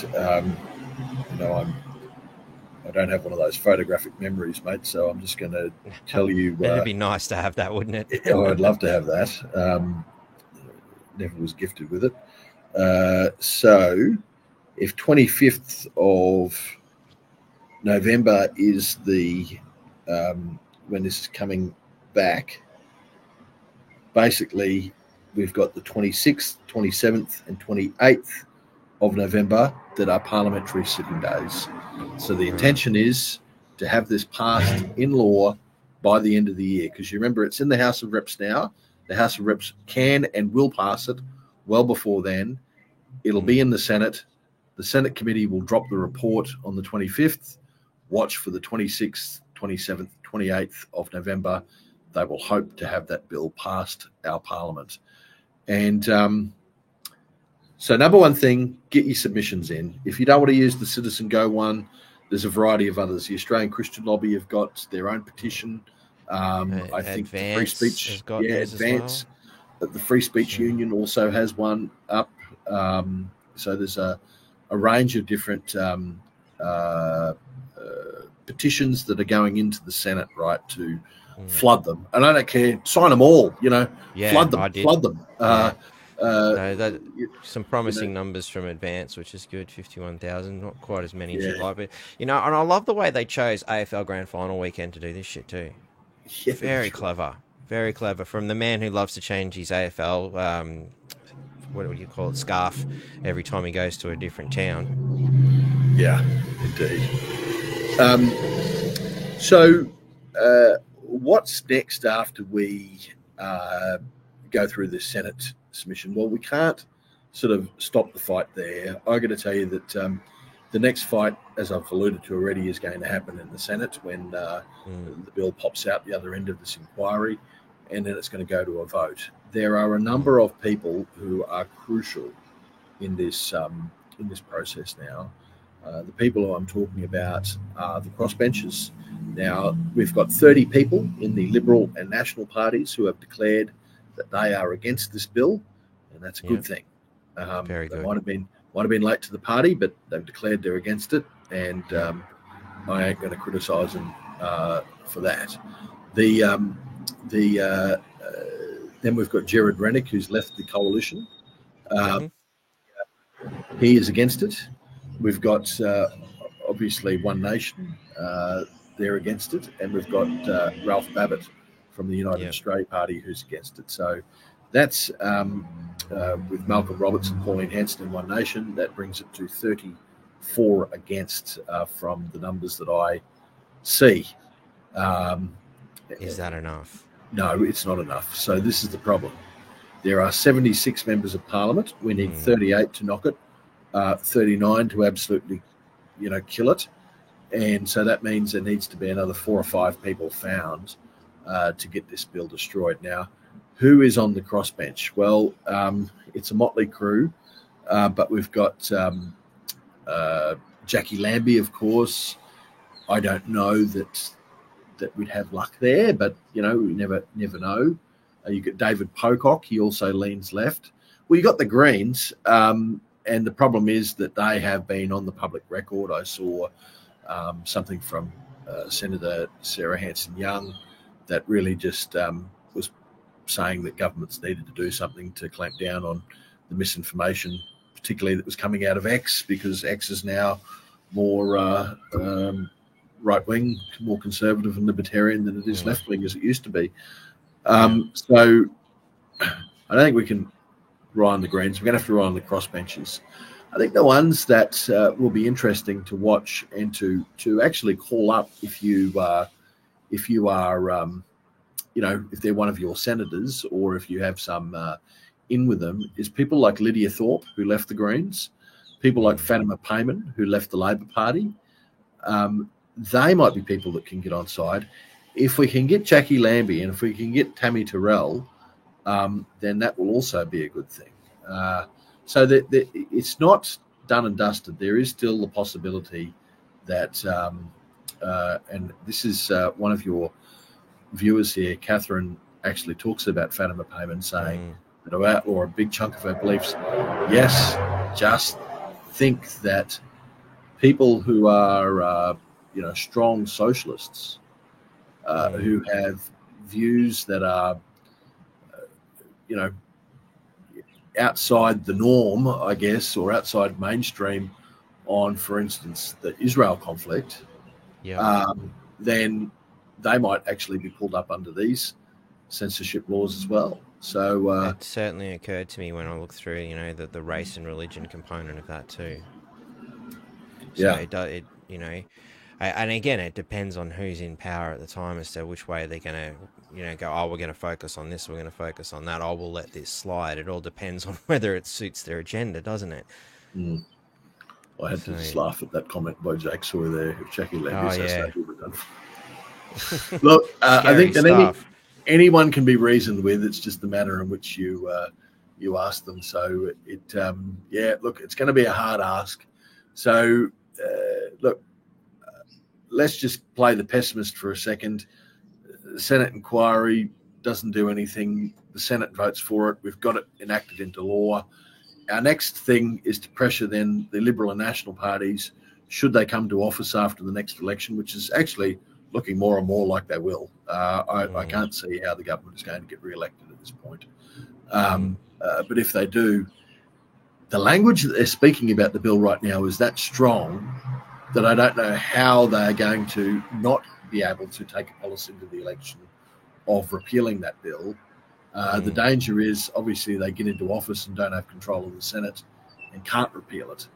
I don't have one of those photographic memories, mate, so I'm just going to tell you. It'd be nice to have that, wouldn't it? I'd love to have that. Never was gifted with it. So if 25th of November is the when this is coming back, basically we've got the 26th, 27th and 28th of November that are parliamentary sitting days. So the intention is to have this passed in law by the end of the year, because you remember it's in the House of Reps now. The House of Reps can and will pass it well before then. It'll be in the Senate. The Senate committee will drop the report on the 25th. Watch for the 26th, 27th, 28th of November. They will hope to have that bill passed our Parliament. And so number one thing, get your submissions in. If you don't want to use the Citizen Go one, there's a variety of others. The Australian Christian Lobby have got their own petition. I think the Free Speech, has got Advance. Well. The Free Speech Union also has one up. So there's a range of different petitions that are going into the Senate, right, to flood them. And I don't care, sign them all, flood them, flood them. Some promising numbers from Advance, which is good, 51,000, not quite as many as you'd like. But, and I love the way they chose AFL Grand Final weekend to do this shit too. Yeah, very clever. Very clever. From the man who loves to change his AFL, what do you call it, scarf, every time he goes to a different town. Yeah, indeed. So what's next after we go through this Senate submission? Well, we can't sort of stop the fight there. I'm going to tell you that the next fight, as I've alluded to already, is going to happen in the Senate when the bill pops out the other end of this inquiry, and then it's going to go to a vote. There are a number of people who are crucial in this process now. The people who I'm talking about are the crossbenchers. Now, we've got 30 people in the Liberal and National parties who have declared that they are against this bill, and that's a good thing. Very good. They might have been late to the party, but they've declared they're against it, and I ain't going to criticise them for that. Then we've got Gerard Rennick, who's left the coalition. He is against it. We've got, obviously, One Nation. They're against it. And we've got Ralph Babbitt from the United Australia Party who's against it. So that's with Malcolm Roberts and Pauline Hanson in One Nation. That brings it to 34 against from the numbers that I see. Is that enough? No, it's not enough. So this is the problem. There are 76 members of Parliament. We need 38 to knock it, 39 to absolutely, kill it. And so that means there needs to be another 4 or 5 people found to get this bill destroyed. Now, who is on the crossbench? Well, it's a motley crew, but we've got Jackie Lambie, of course. I don't know that we'd have luck there, but we never know. You got David Pocock; he also leans left. Well, you got the Greens, and the problem is that they have been on the public record. I saw something from Senator Sarah Hanson-Young that really just was saying that governments needed to do something to clamp down on the misinformation, particularly that was coming out of X, because X is now more right-wing, more conservative and libertarian than it is left-wing as it used to be. So I don't think we can rely on the Greens. We're going to have to rely on the crossbenchers. I think the ones that will be interesting to watch and to actually call up if they're one of your senators or if you have some in with them is people like Lydia Thorpe, who left the Greens, people like Fatima Payman, who left the Labor Party. They might be people that can get on side. If we can get Jackie Lambie and if we can get Tammy Terrell, then that will also be a good thing. So it's not done and dusted. There is still the possibility that, and this is one of your viewers here, Catherine, actually talks about Fatima Payman saying that I'll outlaw a big chunk of her beliefs. Yes, just think that people who are, strong socialists, who have views that are, outside the norm, I guess, or outside mainstream on, for instance, the Israel conflict, then they might actually be pulled up under these censorship laws as well. So it certainly occurred to me when I looked through, the race and religion component of that too. So and again, it depends on who's in power at the time as to which way they're going to, go, we're going to focus on this, we're going to focus on that, we'll let this slide. It all depends on whether it suits their agenda, doesn't it? I had to just laugh at that comment by Jake Sawyer there. If Jackie Lambie Look, I think that anyone can be reasoned with. It's just the manner in which you ask them. So it's going to be a hard ask. So let's just play the pessimist for a second. The Senate inquiry doesn't do anything. The Senate votes for it. We've got it enacted into law. Our next thing is to pressure then the Liberal and National parties should they come to office after the next election, which is actually looking more and more like they will. I can't see how the government is going to get re-elected at this point. But if they do, the language that they're speaking about the bill right now is that strong that I don't know how they're going to not be able to take a policy into the election of repealing that bill. The danger is, obviously, they get into office and don't have control of the Senate and can't repeal it.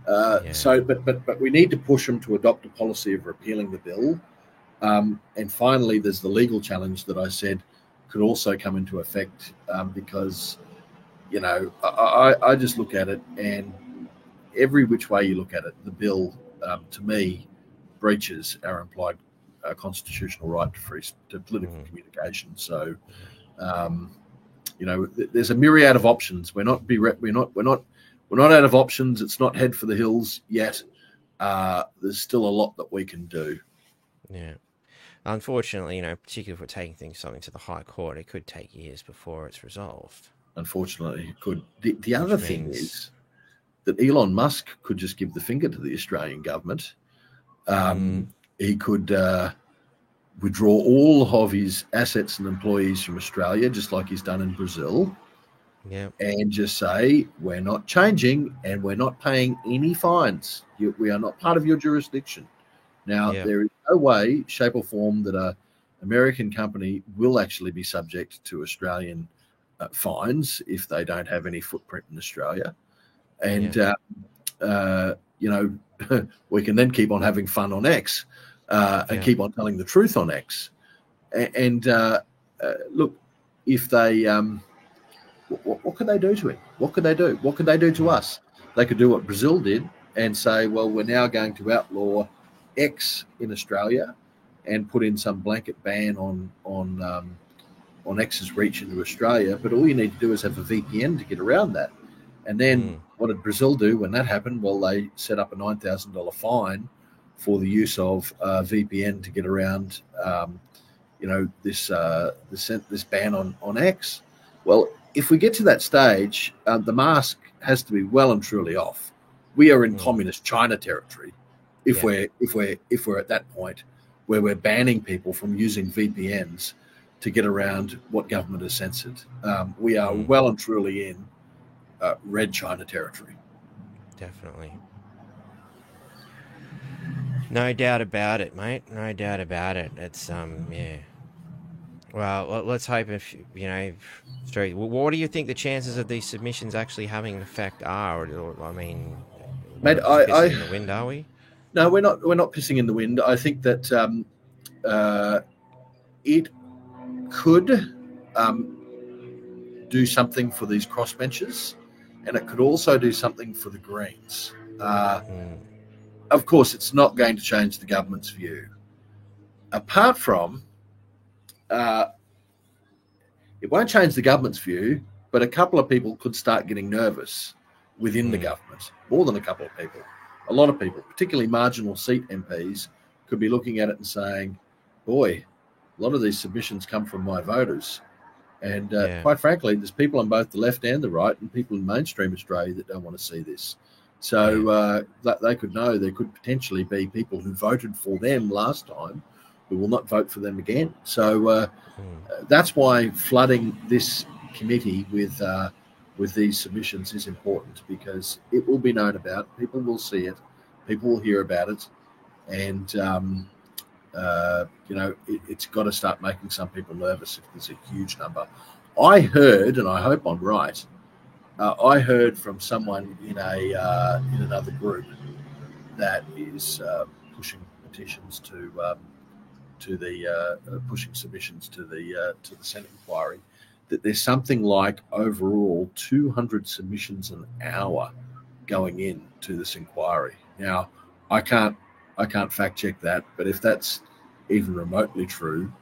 But we need to push them to adopt a policy of repealing the bill. And finally, there's the legal challenge that I said could also come into effect because, I just look at it, and every which way you look at it, the bill, to me, breaches our implied constitutional right to political communication. So, there's a myriad of options. We're not out of options. It's not head for the hills yet. There's still a lot that we can do. Yeah. Unfortunately, particularly if we're taking something to the High Court, it could take years before it's resolved. Unfortunately, it could. The other thing is that Elon Musk could just give the finger to the Australian government. He could withdraw all of his assets and employees from Australia, just like he's done in Brazil. Yeah. And just say, we're not changing and we're not paying any fines. We are not part of your jurisdiction. Now, there is no way, shape or form that an American company will actually be subject to Australian fines if they don't have any footprint in Australia. And, we can then keep on having fun on X and keep on telling the truth on X. And look, if they... what could they do to him? What could they do? What could they do to us? They could do what Brazil did and say, well, we're now going to outlaw X in Australia and put in some blanket ban on X's reach into Australia. But all you need to do is have a VPN to get around that. And then what did Brazil do when that happened? Well, they set up a $9,000 fine for the use of VPN to get around, this ban on X. Well, if we get to that stage, the mask has to be well and truly off. We are in communist China territory if we're at that point where we're banning people from using VPNs to get around what government has censored. We are well and truly in red China territory. Definitely. No doubt about it, mate. No doubt about it. It's Well, let's hope straight. What do you think the chances of these submissions actually having an effect are? I mean, mate, pissing in the wind, are we? No, we're not. We're not pissing in the wind. I think that it could do something for these crossbenchers, and it could also do something for the Greens. Of course, it's not going to change the government's view. Apart from, it won't change the government's view, but a couple of people could start getting nervous within the government, more than a couple of people. A lot of people, particularly marginal seat MPs, could be looking at it and saying, boy, a lot of these submissions come from my voters. And quite frankly, there's people on both the left and the right and people in mainstream Australia that don't want to see this. So they could know there could potentially be people who voted for them last time who will not vote for them again. So that's why flooding this committee with these submissions is important, because it will be known about, people will see it, people will hear about it, and it's got to start making some people nervous if there's a huge number. I heard, and I hope I'm right, I heard from someone in another group that is pushing petitions pushing submissions to the Senate inquiry, that there's something like overall 200 submissions an hour going in to this inquiry. Now, I can't fact check that, but if that's even remotely true,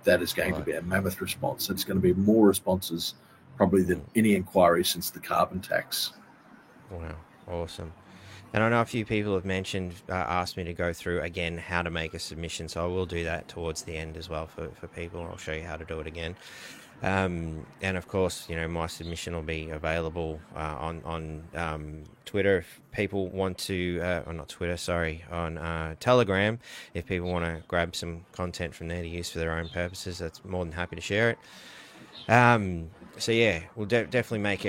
that is going to be a mammoth response. It's going to be more responses probably than any inquiry since the carbon tax. Wow, awesome. And I know a few people have asked me to go through again how to make a submission, so I will do that towards the end as well for people. I'll show you how to do it again. And of course, my submission will be available on Twitter if people want to, or not Twitter, sorry, on Telegram. If people want to grab some content from there to use for their own purposes, that's more than happy to share it. So yeah, we'll definitely make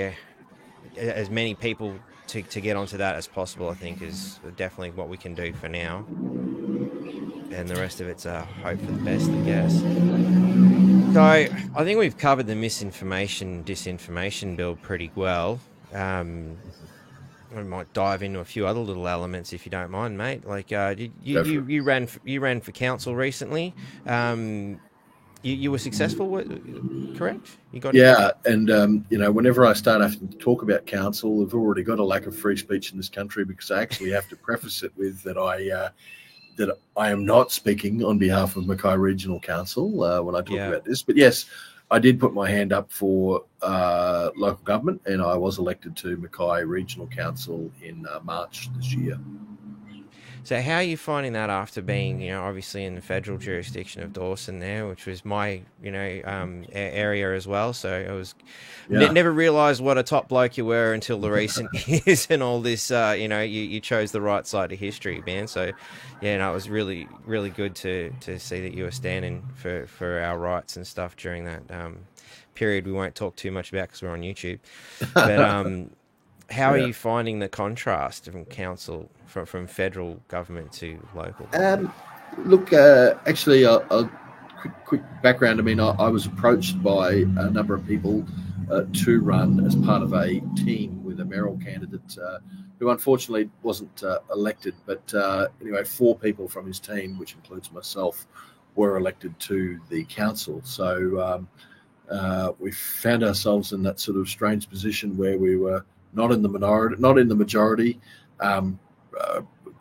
as many people to get onto that as possible. I think is definitely what we can do for now, and the rest of it's hope for the best, I guess. So I think we've covered the disinformation bill pretty well. We might dive into a few other little elements if you don't mind, mate. Like you ran for council recently. You were successful, correct? You got and whenever I start having to talk about council, I've already got a lack of free speech in this country because I actually have to preface it with that I am not speaking on behalf of Mackay Regional Council when I talk about this. But yes, I did put my hand up for local government, and I was elected to Mackay Regional Council in March this year. So how are you finding that after being, obviously in the federal jurisdiction of Dawson there, which was my, area as well. So I was never realised what a top bloke you were until the recent years and all this, you chose the right side of history, man. So, it was really, really good to see that you were standing for our rights and stuff during that period we won't talk too much about because we're on YouTube. But how are you finding the contrast from council, from federal government to local? Look, actually, quick background. I mean, I was approached by a number of people to run as part of a team with a mayoral candidate who unfortunately wasn't elected. But anyway, 4 people from his team, which includes myself, were elected to the council. So we found ourselves in that sort of strange position where we were not in the minority, not in the majority.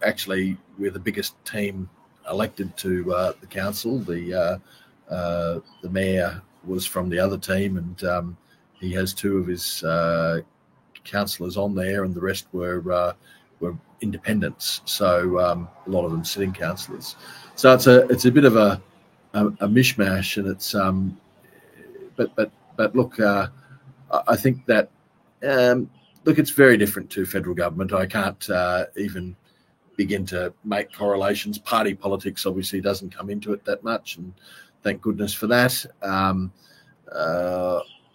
Actually, we're the biggest team elected to the council. The mayor was from the other team, and he has 2 of his councillors on there, and the rest were independents. So a lot of them sitting councillors. So it's a bit of a mishmash, and it's but look, I think that. Look, it's very different to federal government. I can't even begin to make correlations. Party politics obviously doesn't come into it that much, and thank goodness for that.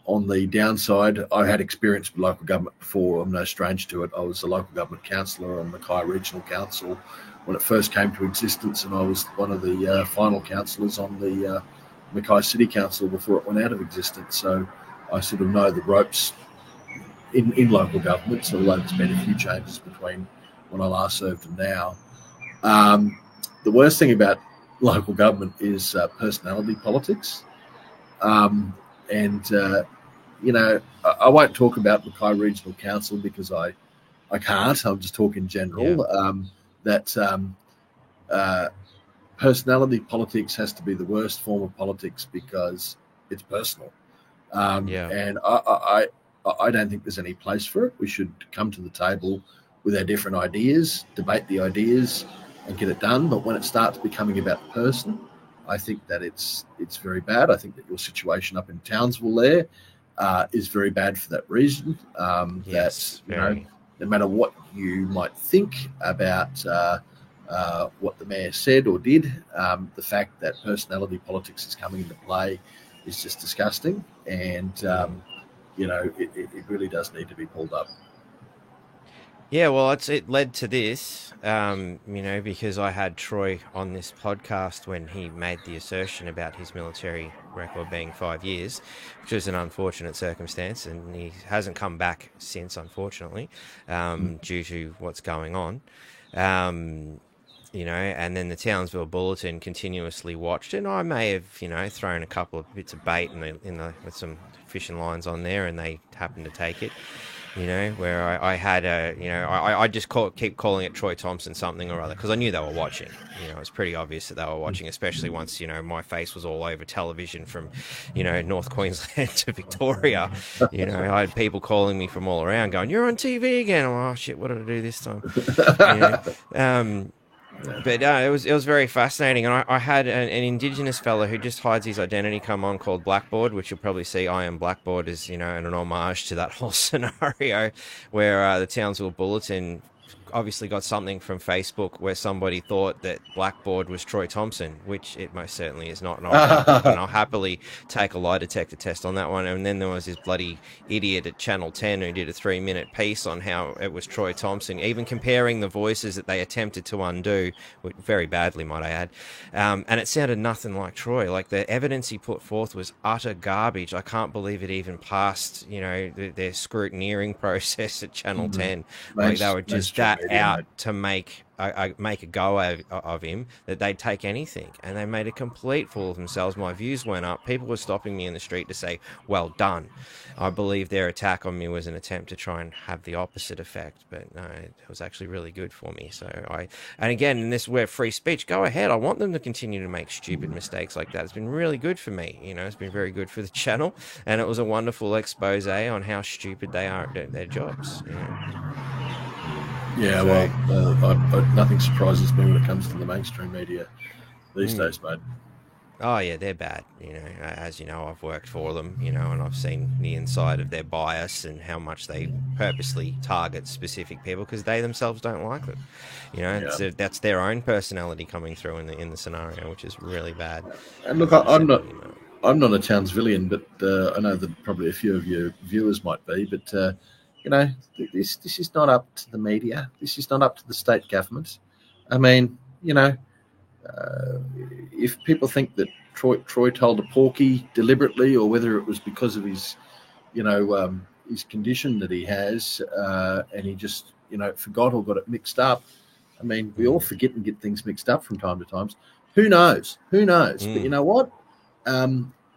On the downside, I had experience with local government before. I'm no stranger to it. I was a local government councillor on Mackay Regional Council when it first came to existence, and I was one of the final councillors on the Mackay City Council before it went out of existence. So I sort of know the ropes in local governments, although there's been a few changes between when I last served and now. The worst thing about local government is personality politics. I won't talk about Mackay Regional Council because I can't. I'll just talk in general. Personality politics has to be the worst form of politics because it's personal. And I don't think there's any place for it. We should come to the table with our different ideas, debate the ideas, and get it done. But when it starts becoming about the person, I think that it's very bad. I think that your situation up in Townsville there is very bad for that reason. Yes, no matter what you might think about what the mayor said or did, the fact that personality politics is coming into play is just disgusting. And it really does need to be pulled up. Yeah, well, it led to this, because I had Troy on this podcast when he made the assertion about his military record being 5 years, which is an unfortunate circumstance, and he hasn't come back since, unfortunately, due to what's going on. And then the Townsville Bulletin continuously watched it. And I may have, thrown a couple of bits of bait with some fishing lines on there, and they happened to take it. Where I had I just keep calling it Troy Thompson something or other because I knew they were watching. It was pretty obvious that they were watching, especially once my face was all over television from North Queensland to Victoria. I had people calling me from all around, going, "You're on TV again." I'm like, "Oh shit, what did I do this time?" But it was very fascinating, and I had an Indigenous fellow who just hides his identity come on called Blackboard, which you'll probably see. I Am Blackboard is an homage to that whole scenario, where the Townsville Bulletin obviously got something from Facebook where somebody thought that Blackboard was Troy Thompson, which it most certainly is not, and I'll happily take a lie detector test on that one. And then there was this bloody idiot at Channel 10 who did a 3-minute piece on how it was Troy Thompson, even comparing the voices that they attempted to undo, very badly, might I add, and it sounded nothing like Troy. Like, the evidence he put forth was utter garbage. I can't believe it even passed, their scrutineering process at Channel 10. Like, they were just that out to make a go of him, that they'd take anything, and they made a complete fool of themselves. My views went up. People were stopping me in the street to say, well done. I believe their attack on me was an attempt to try and have the opposite effect, but no, it was actually really good for me. And again, in this, where free speech, go ahead. I want them to continue to make stupid mistakes like that. It's been really good for me. It's been very good for the channel, and it was a wonderful expose on how stupid they are at their jobs. Yeah, well, nothing surprises me when it comes to the mainstream media these days, mate. Oh, yeah, they're bad. As you know, I've worked for them, and I've seen the inside of their bias and how much they purposely target specific people because they themselves don't like them. That's their own personality coming through in the scenario, which is really bad. And look, I'm not a Townsvillian, but I know that probably a few of your viewers might be, but this is not up to the media. This is not up to the state government. I mean, if people think that Troy told a porky deliberately, or whether it was because of his, his condition that he has, and he just, forgot or got it mixed up. I mean, we all forget and get things mixed up from time to time. Who knows? But you know what?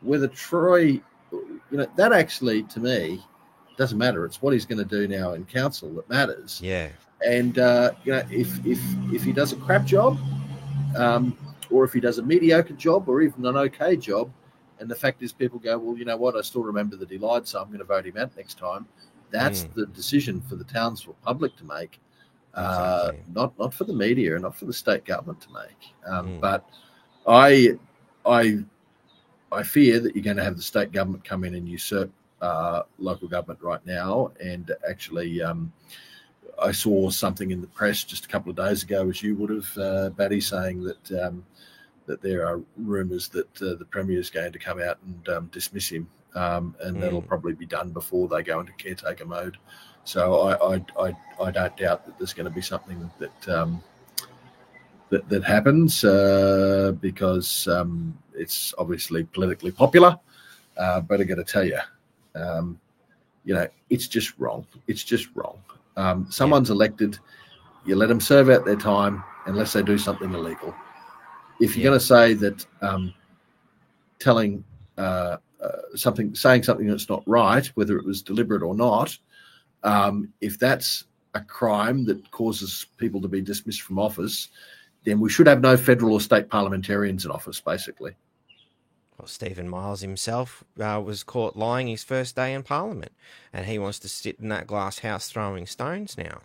Whether Troy, that actually, to me, doesn't matter. It's what he's going to do now in council that matters. Yeah. And if he does a crap job, or if he does a mediocre job, or even an okay job, and the fact is people go, well, you know what, I still remember that he lied, so I'm going to vote him out next time. That's the decision for the Townsville public to make, not for the media and not for the state government to make. But I fear that you're going to have the state government come in and usurp local government right now. And actually, I saw something in the press just a couple of days ago, as you would have, Batty, saying that there are rumours that the Premier is going to come out and dismiss him, and that'll probably be done before they go into caretaker mode. So I don't doubt that there's going to be something that happens because it's obviously politically popular. But I got to tell you, it's just wrong. It's just wrong. Someone's elected, you let them serve out their time unless they do something illegal. If you're going to say that saying something that's not right, whether it was deliberate or not, if that's a crime that causes people to be dismissed from office, then we should have no federal or state parliamentarians in office, basically. Well, Stephen Miles himself was caught lying his first day in Parliament, and he wants to sit in that glass house throwing stones now.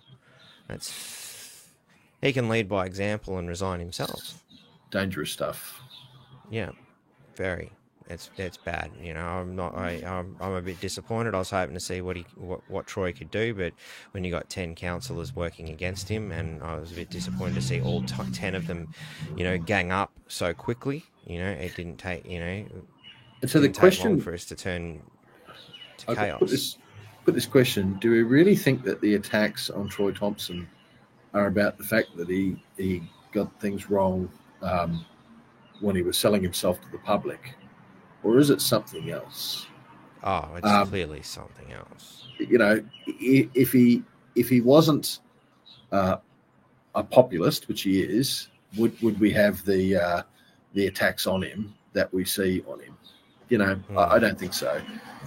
He can lead by example and resign himself. Dangerous stuff. Yeah, very. It's bad. I'm a bit disappointed. I was hoping to see what Troy could do, but when you got 10 councillors working against him, and I was a bit disappointed to see all 10 of them, gang up so quickly. It didn't take, And so the question long for us to turn to chaos. Put this question: do we really think that the attacks on Troy Thompson are about the fact that he got things wrong when he was selling himself to the public? Or is it something else? Oh, it's clearly something else. If he wasn't a populist, which he is, would we have the attacks on him that we see on him? I don't think so.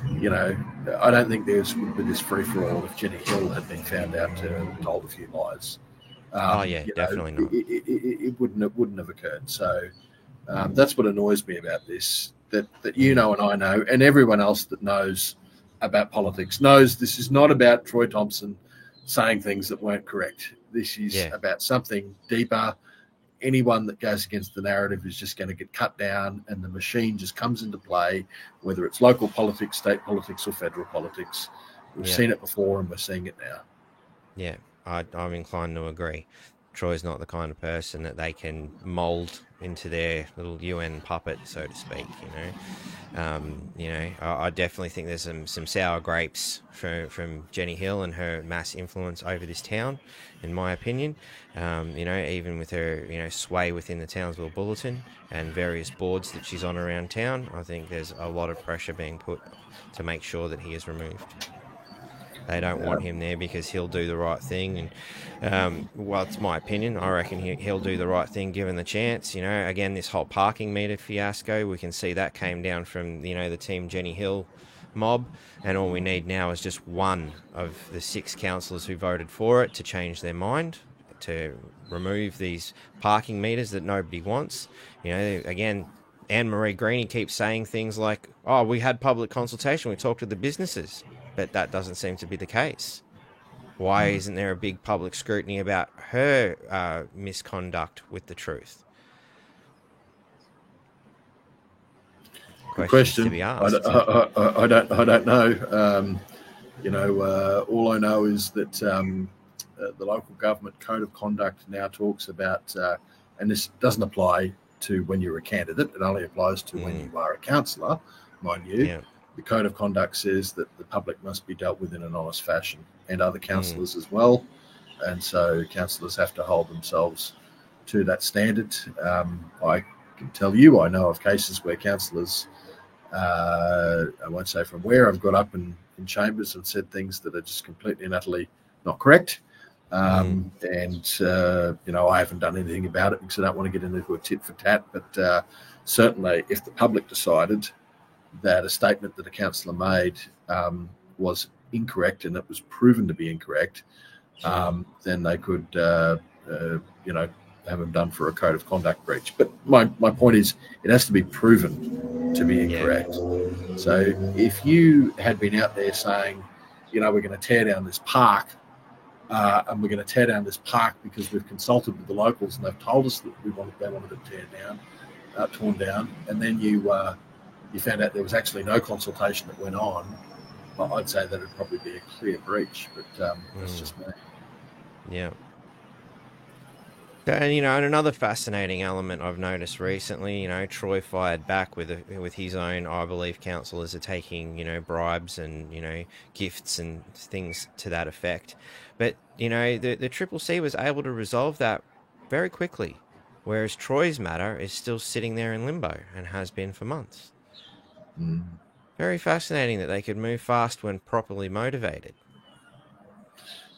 I don't think there would be this free for all if Jenny Hill had been found out to have told a few lies. Definitely not. It wouldn't have occurred. So that's what annoys me about this. That and I know, and everyone else that knows about politics knows this is not about Troy Thompson saying things that weren't correct. This is about something deeper. anyone that goes against the narrative is just going to get cut down, and the machine just comes into play, whether it's local politics, state politics, or federal politics. We've seen it before, and we're seeing it now. Yeah, I'm inclined to agree. Troy's not the kind of person that they can mould into their little UN puppet, so to speak. I definitely think there's some sour grapes from Jenny Hill and her mass influence over this town, in my opinion. Even with her sway within the Townsville Bulletin and various boards that she's on around town, I think there's a lot of pressure being put to make sure that he is removed. They don't want him there because he'll do the right thing. And, it's my opinion. I reckon he'll do the right thing given the chance. Again, this whole parking meter fiasco, we can see that came down from, the Team Jenny Hill mob. And all we need now is just one of the 6 councillors who voted for it to change their mind, to remove these parking meters that nobody wants. Again, Anne-Marie Greenie keeps saying things like, oh, we had public consultation, we talked to the businesses. But that doesn't seem to be the case. Why isn't there a big public scrutiny about her misconduct with the truth? Good question. To be asked. I don't know. All I know is that the local government code of conduct now talks about, and this doesn't apply to when you're a candidate. It only applies to when you are a councillor, mind you. Yeah. The code of conduct says that the public must be dealt with in an honest fashion, and other councillors as well. And so councillors have to hold themselves to that standard. I can tell you, I know of cases where councillors, I won't say from where, I've got up in chambers and said things that are just completely and utterly not correct. And I haven't done anything about it because I don't want to get into a tit for tat. But certainly if the public decided that a statement that a councillor made was incorrect and it was proven to be incorrect, then they could, have them done for a code of conduct breach. But my point is, it has to be proven to be incorrect. Yeah. So if you had been out there saying, we're going to tear down this park, and we're going to tear down this park because we've consulted with the locals and they've told us that they wanted it torn down, and then you found out there was actually no consultation that went on, I'd say that would probably be a clear breach, but that's just me. Yeah. And, and another fascinating element I've noticed recently, Troy fired back with his own, I believe, councillors are taking, bribes and, gifts and things to that effect. But, the Triple C was able to resolve that very quickly, whereas Troy's matter is still sitting there in limbo and has been for months. Very fascinating that they could move fast when properly motivated.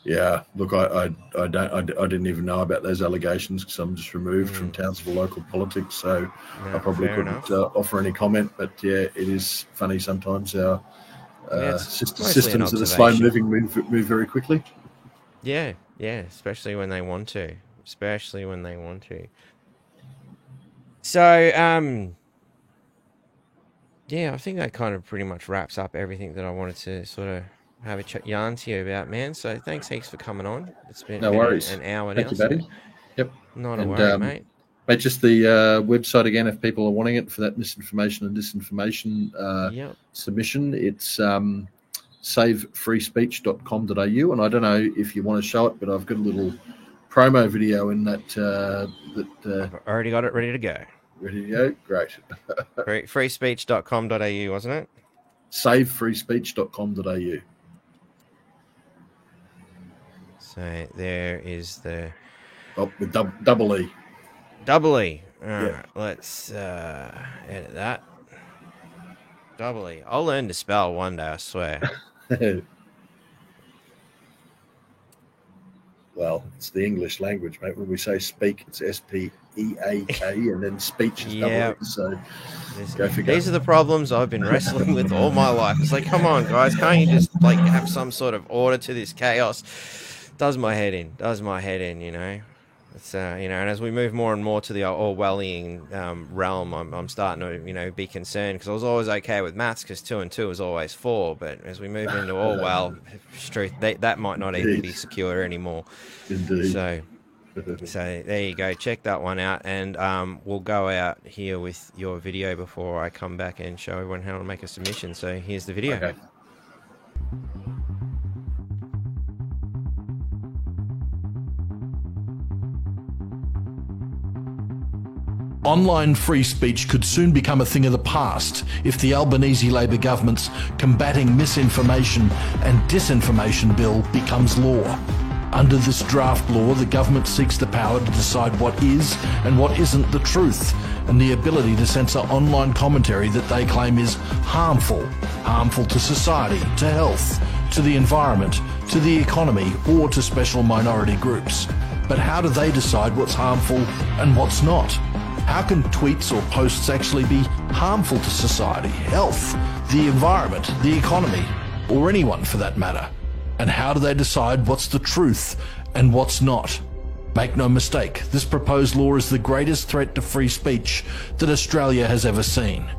Yeah, look, I didn't even know about those allegations because I'm just removed from Townsville local politics, so I probably couldn't offer any comment. But yeah, it is funny sometimes our systems that are slow moving move very quickly. Yeah, especially when they want to. So, I think that kind of pretty much wraps up everything that I wanted to sort of have a yarn to you about, man. So thanks heaps for coming on. It's been no worries. An hour Thank now. You, buddy. Yep. Not a worry, mate. But just the website again, if people are wanting it for that misinformation and disinformation submission, it's savefreespeech.com.au. And I don't know if you want to show it, but I've got a little promo video in that. I've already got it ready to go. Ready to go? Great. freespeech.com.au, wasn't it? savefreespeech.com.au. So there is the... with double E. Double E. All right, let's edit that. Double E. I'll learn to spell one day, I swear. Well, it's the English language, mate. When we say speak, it's S-P-E-A-K, and then speech is double E. So go figure. These are the problems I've been wrestling with all my life. It's like, come on, guys, can't you just have some sort of order to this chaos? Does my head in, It's and as we move more and more to the Orwellian realm, I'm starting to be concerned, because I was always okay with maths because 2 and 2 is always 4, but as we move into truth, that might not even be secure anymore. Indeed. So So there you go. Check that one out, and we'll go out here with your video before I come back and show everyone how to make a submission. So here's the video. Okay. Online free speech could soon become a thing of the past if the Albanese Labor government's Combating Misinformation and Disinformation Bill becomes law. Under this draft law, the government seeks the power to decide what is and what isn't the truth, and the ability to censor online commentary that they claim is harmful to society, to health, to the environment, to the economy, or to special minority groups. But how do they decide what's harmful and what's not? How can tweets or posts actually be harmful to society, health, the environment, the economy, or anyone for that matter? And how do they decide what's the truth and what's not? Make no mistake, this proposed law is the greatest threat to free speech that Australia has ever seen.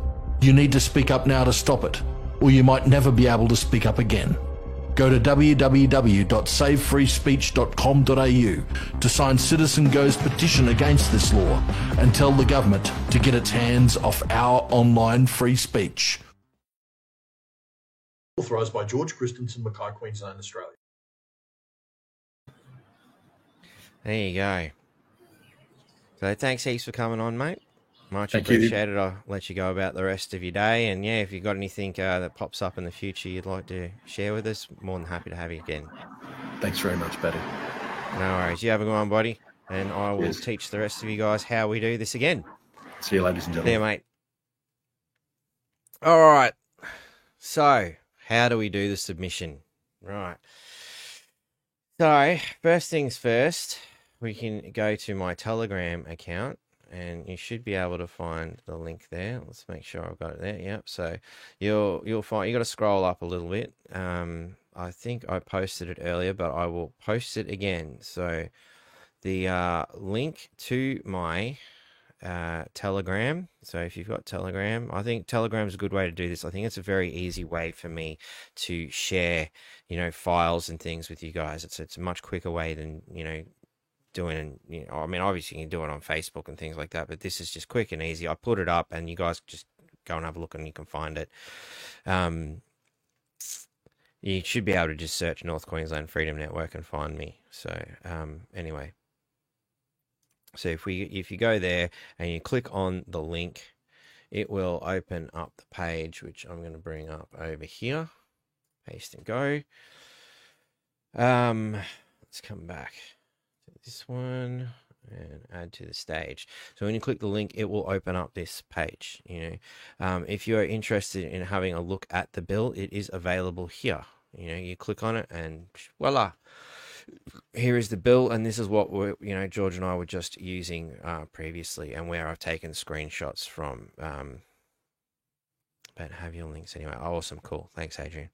You need to speak up now to stop it, or you might never be able to speak up again. Go to www.savefreespeech.com.au to sign Citizen Go's petition against this law and tell the government to get its hands off our online free speech. Authorised by George Christensen, Mackay, Queensland, Australia. There you go. So thanks heaps for coming on, mate. Much Thank you. appreciated. I'll let you go about the rest of your day. And yeah, if you've got anything that pops up in the future you'd like to share with us, more than happy to have you again. Thanks very much, Paddy. No worries. You have a good one, buddy. And I will Yes. teach the rest of you guys how we do this again. See you, ladies and There, gentlemen. mate. All right. So, how do we do the submission? Right. So, first things first, we can go to my Telegram account, and you should be able to find the link there. Let's make sure I've got it there. Yep. So you'll find, you got to scroll up a little bit. I think I posted it earlier, but I will post it again. So the link to my Telegram. So if you've got Telegram, I think Telegram is a good way to do this. I think it's a very easy way for me to share, files and things with you guys. It's a much quicker way than, doing, I mean, obviously you can do it on Facebook and things like that, but this is just quick and easy. I put it up and you guys just go and have a look and you can find it. You should be able to just search North Queensland Freedom Network and find me. So anyway, so if you go there and you click on the link, it will open up the page, which I'm going to bring up over here. Paste and go. Let's come back to this one and add to the stage. So when you click the link, it will open up this page. If you're interested in having a look at the bill, it is available here. You click on it and voila, here is the bill, and this is what George and I were just using previously, and where I've taken screenshots from. But have your links anyway. Awesome, cool. Thanks, Adrian.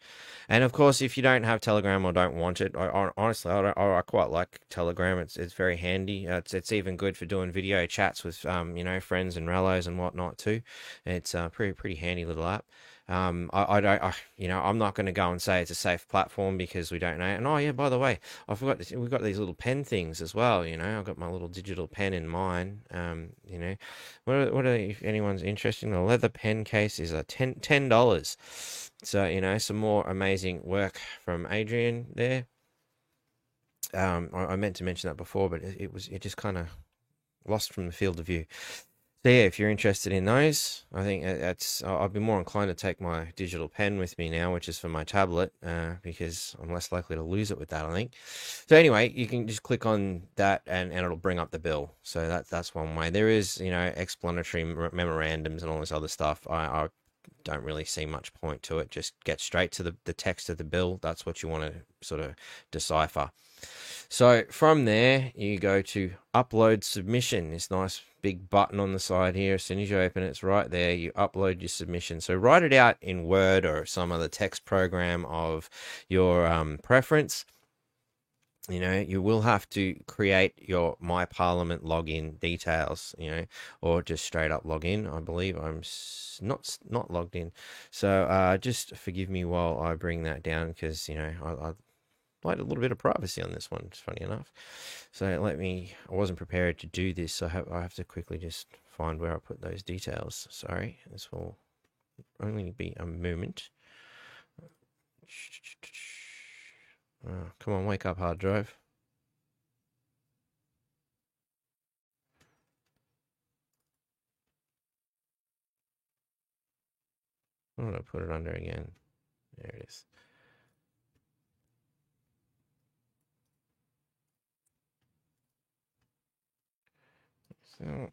And of course, if you don't have Telegram or don't want it, honestly, I quite like Telegram. It's very handy. It's even good for doing video chats with friends and relos and whatnot too. It's a pretty handy little app. I'm not going to go and say it's a safe platform because we don't know. And oh yeah, by the way, I forgot this, we've got these little pen things as well. I've got my little digital pen in mine. What are if anyone's interested? A leather pen case is a $10. So some more amazing work from Adrian there. I meant to mention that before, but it just kind of lost from the field of view. So yeah, if you're interested in those, I think I'd be more inclined to take my digital pen with me now, which is for my tablet, because I'm less likely to lose it with that, I think. So anyway, you can just click on that and it'll bring up the bill. So that's one way. There is, explanatory memorandums and all this other stuff. I don't really see much point to it. Just get straight to the text of the bill. That's what you want to sort of decipher. So from there, you go to upload submission, this nice big button on the side here. As soon as you open it, it's right there. You upload your submission. So write it out in Word or some other text program of your preference. You will have to create your My Parliament login details, or just straight up log in. I believe I'm not logged in. So just forgive me while I bring that down because, like a little bit of privacy on this one. It's funny enough. So I wasn't prepared to do this, so I have to quickly just find where I put those details. Sorry, this will only be a moment. Oh, come on, wake up, hard drive. What did I put it under again? There it is. So,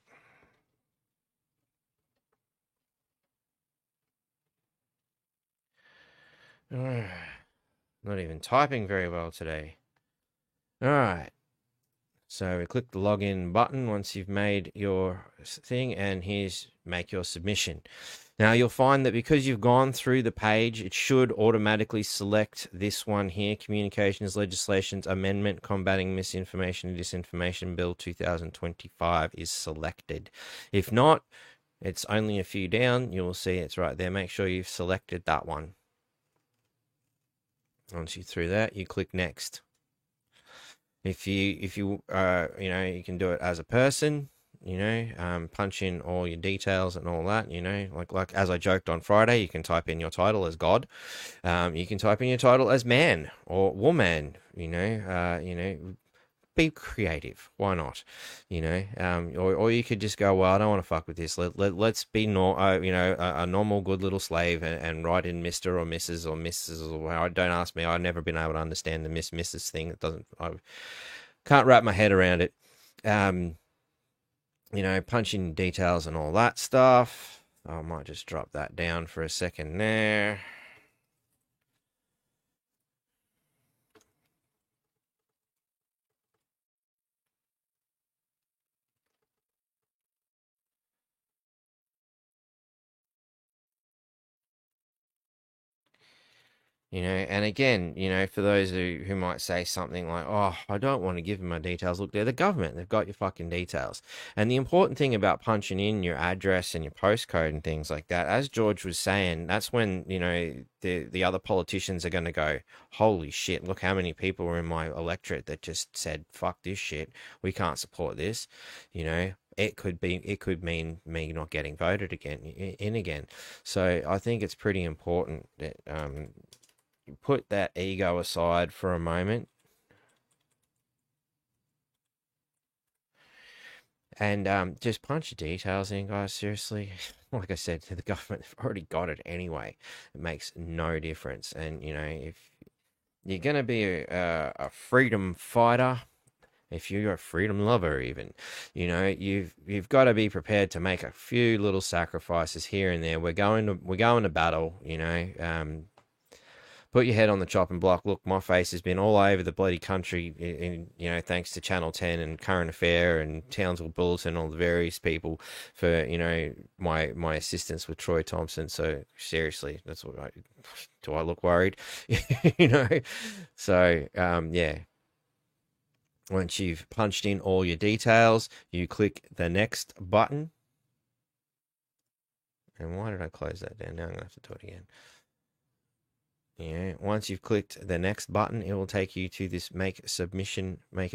not even typing very well today. All right. So we click the login button once you've made your thing, and here's make your submission. Now you'll find that because you've gone through the page, it should automatically select this one here, Communications Legislations Amendment Combating Misinformation and Disinformation Bill 2025 is selected. If not, it's only a few down. You will see it's right there. Make sure you've selected that one. Once you're through that, you click next. If you you know, you can do it as a person, you know, punch in all your details and all that, you know, like as I joked on Friday, you can type in your title as God. You can type in your title as man or woman, you know, be creative. Why not? You know, or you could just go, well, I don't want to fuck with this. Let's be you know, a normal good little slave and write in Mr. or Mrs. or Mrs. or don't ask me. I've never been able to understand the Mrs. thing. I can't wrap my head around it. You know, punch in details and all that stuff. I might just drop that down for a second there. You know, and again, you know, for those who might say something like, oh, I don't want to give them my details. Look, they're the government. They've got your fucking details. And the important thing about punching in your address and your postcode and things like that, as George was saying, that's when, you know, the other politicians are going to go, holy shit, look how many people were in my electorate that just said, fuck this shit. We can't support this. You know, it could mean me not getting voted again. So I think it's pretty important that, put that ego aside for a moment and just punch the details in, guys. Seriously, like I said, the government have already got it anyway. It makes no difference. And you know, if you're gonna be a freedom fighter, if you're a freedom lover, even, you know, you've got to be prepared to make a few little sacrifices here and there. We're going to battle, you know. Put your head on the chopping block. Look, my face has been all over the bloody country, you know, thanks to Channel 10 and Current Affair and Townsville Bulletin, all the various people for, you know, my assistance with Troy Thompson. So seriously, that's what do I look worried? You know? So, yeah. Once you've punched in all your details, you click the next button. And why did I close that down? Now I'm going to have to do it again. Yeah, once you've clicked the next button, it will take you to this make a submission. You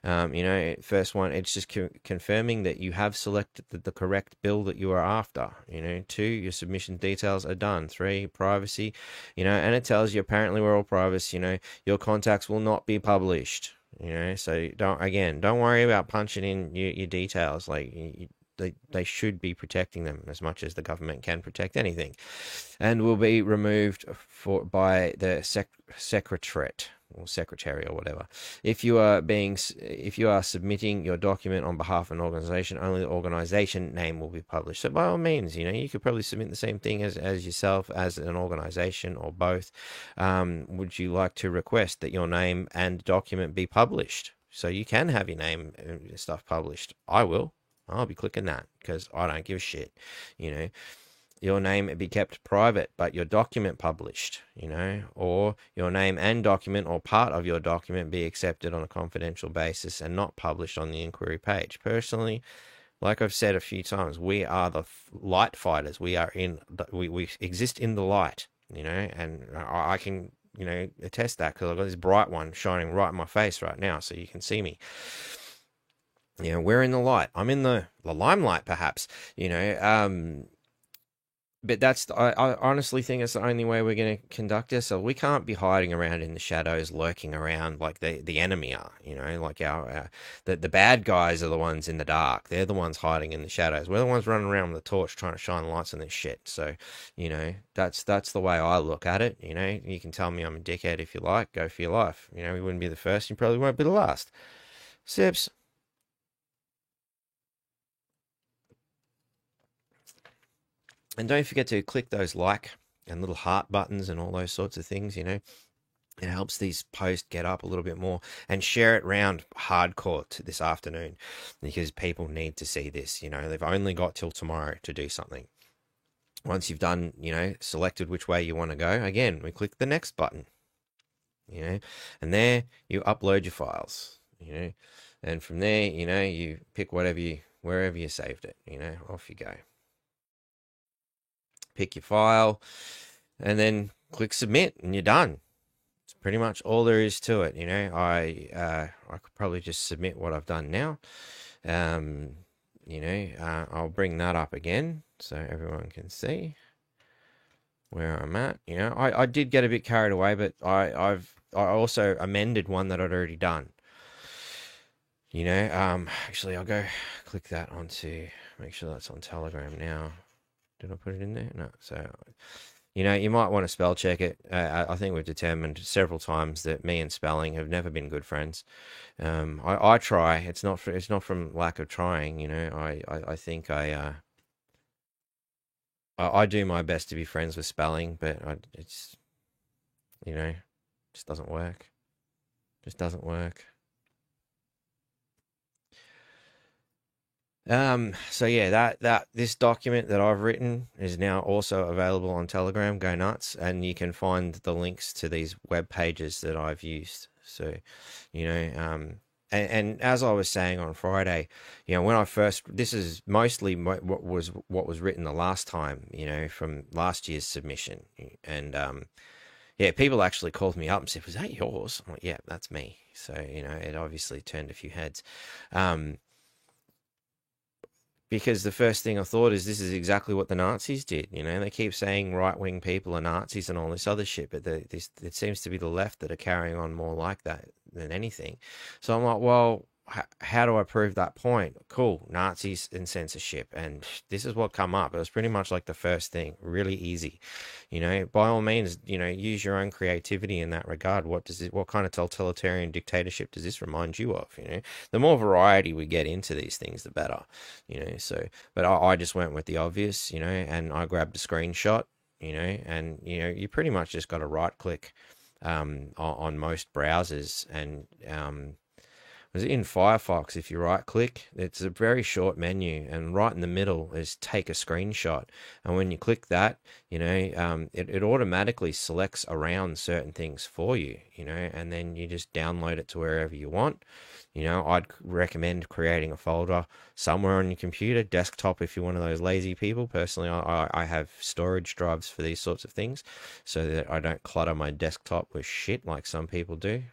know, first one, it's just confirming that you have selected the correct bill that you are after. You know, 2, your submission details are done. 3, privacy, you know, and it tells you apparently we're all privacy, you know, your contacts will not be published, you know, so don't worry about punching in your details. Like, they should be protecting them as much as the government can protect anything, and will be removed by the secretary or whatever. If you are submitting your document on behalf of an organization, only the organization name will be published. So by all means, you know, you could probably submit the same thing as yourself as an organization or both. Would you like to request that your name and document be published? So you can have your name and stuff published. I'll be clicking that because I don't give a shit, you know. Your name be kept private, but your document published, you know, or your name and document or part of your document be accepted on a confidential basis and not published on the inquiry page. Personally, like I've said a few times, we are the light fighters. We exist in the light, you know, and I can attest that because I've got this bright one shining right in my face right now, so you can see me. We're in the light. I'm in the limelight, perhaps. But I honestly think it's the only way we're going to conduct ourselves. We can't be hiding around in the shadows, lurking around like the enemy are. Like the bad guys are the ones in the dark. They're the ones hiding in the shadows. We're the ones running around with a torch trying to shine lights on this shit. So, that's the way I look at it. You can tell me I'm a dickhead if you like. Go for your life. We wouldn't be the first. You probably won't be the last. Sips. And don't forget to click those like and little heart buttons and all those sorts of things, It helps these posts get up a little bit more, and share it round hardcore this afternoon because people need to see this. They've only got till tomorrow to do something. Once you've done, selected which way you want to go, again, we click the next button, and there you upload your files, and from there, you pick wherever you saved it, off you go. Pick your file and then click submit and you're done. It's pretty much all there is to it. I could probably just submit what I've done now. I'll bring that up again so everyone can see where I'm at. I did get a bit carried away, but I also amended one that I'd already done. Actually I'll go click that onto, make sure that's on Telegram now. Did I put it in there? No. So, you might want to spell check it. I think we've determined several times that me and spelling have never been good friends. I try. It's not from lack of trying. I think I do my best to be friends with spelling, but it's just doesn't work. Just doesn't work. So yeah, that this document that I've written is now also available on Telegram. Go nuts, and you can find the links to these web pages that I've used. So, and as I was saying on Friday, when I first, this is mostly what was written the last time, from last year's submission, and yeah, people actually called me up and said, "Was that yours?" I'm like, "Yeah, that's me." So it obviously turned a few heads. Because the first thing I thought is this is exactly what the Nazis did. They keep saying right-wing people are Nazis and all this other shit, but it seems to be the left that are carrying on more like that than anything. So I'm like, well, how do I prove that point? Cool, Nazis and censorship, and this is what come up. It was pretty much like the first thing, really easy. By all means, use your own creativity in that regard. What kind of totalitarian dictatorship does this remind you of? The more variety we get into these things, the better. So, but I just went with the obvious, and I grabbed a screenshot, and you pretty much just got to right click on most browsers, and was in Firefox, if you right click, it's a very short menu, and right in the middle is take a screenshot. And when you click that, it automatically selects around certain things for you, and then you just download it to wherever you want. I'd recommend creating a folder somewhere on your computer, desktop if you're one of those lazy people. Personally, I have storage drives for these sorts of things so that I don't clutter my desktop with shit like some people do.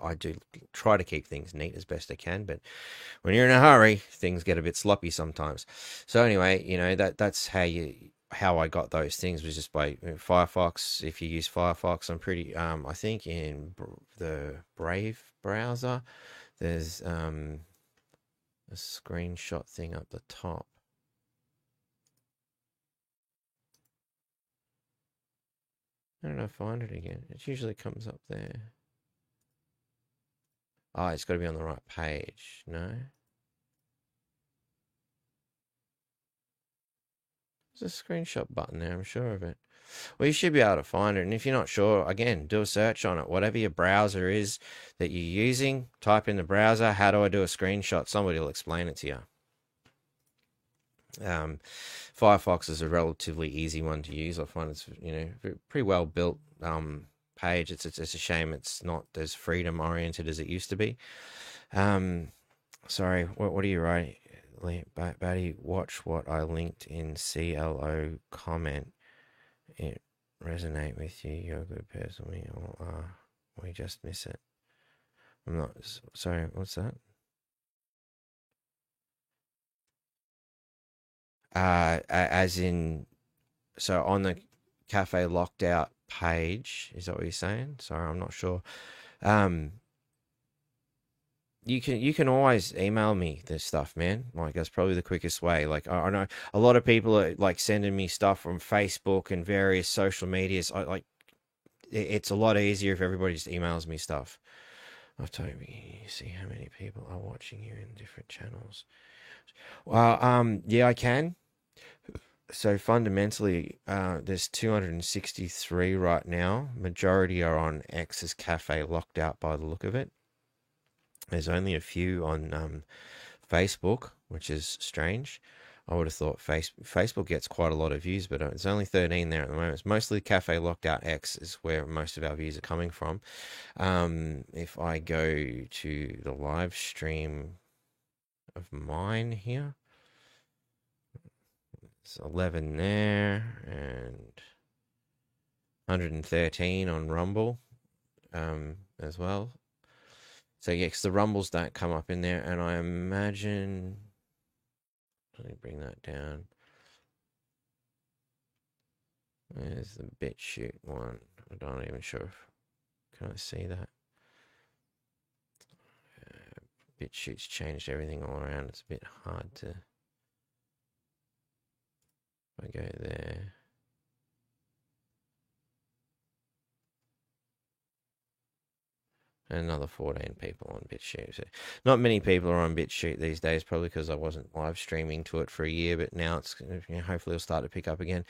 I do try to keep things neat as best I can, but when you're in a hurry, things get a bit sloppy sometimes. So anyway, that's how I got those things, was just by Firefox. If you use Firefox, I'm pretty I think in the Brave browser, there's a screenshot thing up the top. I don't know, find it again. It usually comes up there. Oh, it's got to be on the right page. No? There's a screenshot button there, I'm sure of it. Well, you should be able to find it. And if you're not sure, again, do a search on it. Whatever your browser is that you're using, type in the browser, how do I do a screenshot? Somebody will explain it to you. Firefox is a relatively easy one to use. I find it's, pretty well built page. It's a shame it's not as freedom oriented as it used to be. Sorry, what do you write, Batty? Watch what I linked in CLO comment. It resonate with you. You're a good person. We all are. We just miss it. I'm not sorry. What's that? As in, so on the Cafe Locked Out page, is that what you're saying? Sorry, I'm not sure. You can always email me this stuff, man. Like, that's probably the quickest way. Like, I know a lot of people are like sending me stuff from Facebook and various social medias. It's a lot easier if everybody just emails me stuff. I've told you see how many people are watching you in different channels. Well, yeah, I can. So fundamentally, there's 263 right now. Majority are on X's Cafe Locked Out by the look of it. There's only a few on Facebook, which is strange. I would have thought Facebook gets quite a lot of views, but it's only 13 there at the moment. It's mostly Cafe Locked Out X is where most of our views are coming from. If I go to the live stream of mine here, it's 11 there and 113 on Rumble as well. So yeah, because the Rumbles don't come up in there, and I imagine, let me bring that down. There's the BitChute one. I'm not even sure if, can I see that? BitChute's changed everything all around. It's a bit hard to, if I go there. And another 14 people on BitChute. So not many people are on BitChute these days, probably because I wasn't live streaming to it for a year, but now it's, hopefully it'll start to pick up again.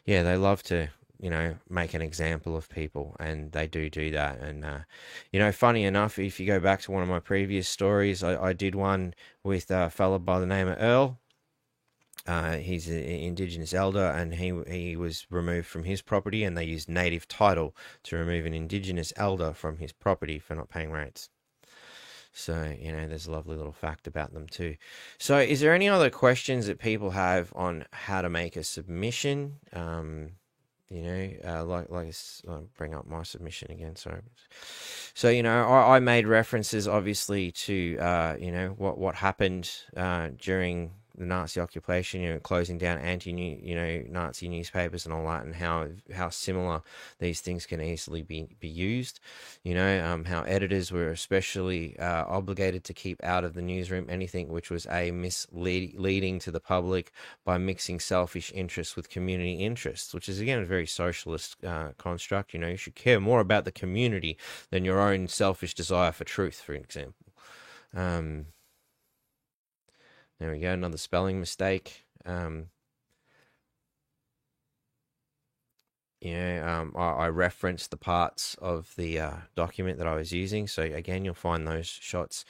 Yeah, they love to, make an example of people, and they do that. And, funny enough, if you go back to one of my previous stories, I did one with a fella by the name of Earl. He's an Indigenous elder, and he was removed from his property, and they used native title to remove an Indigenous elder from his property for not paying rates. So, there's a lovely little fact about them too. So, is there any other questions that people have on how to make a submission? I'll bring up my submission again. Sorry. So, I made references obviously to, what happened during the Nazi occupation, closing down Nazi newspapers and all that, and how similar these things can easily be used. How editors were especially obligated to keep out of the newsroom anything which was misleading to the public by mixing selfish interests with community interests, which is again a very socialist construct. You should care more about the community than your own selfish desire for truth, for example. There we go, another spelling mistake. I referenced the parts of the document that I was using. So again, you'll find those shots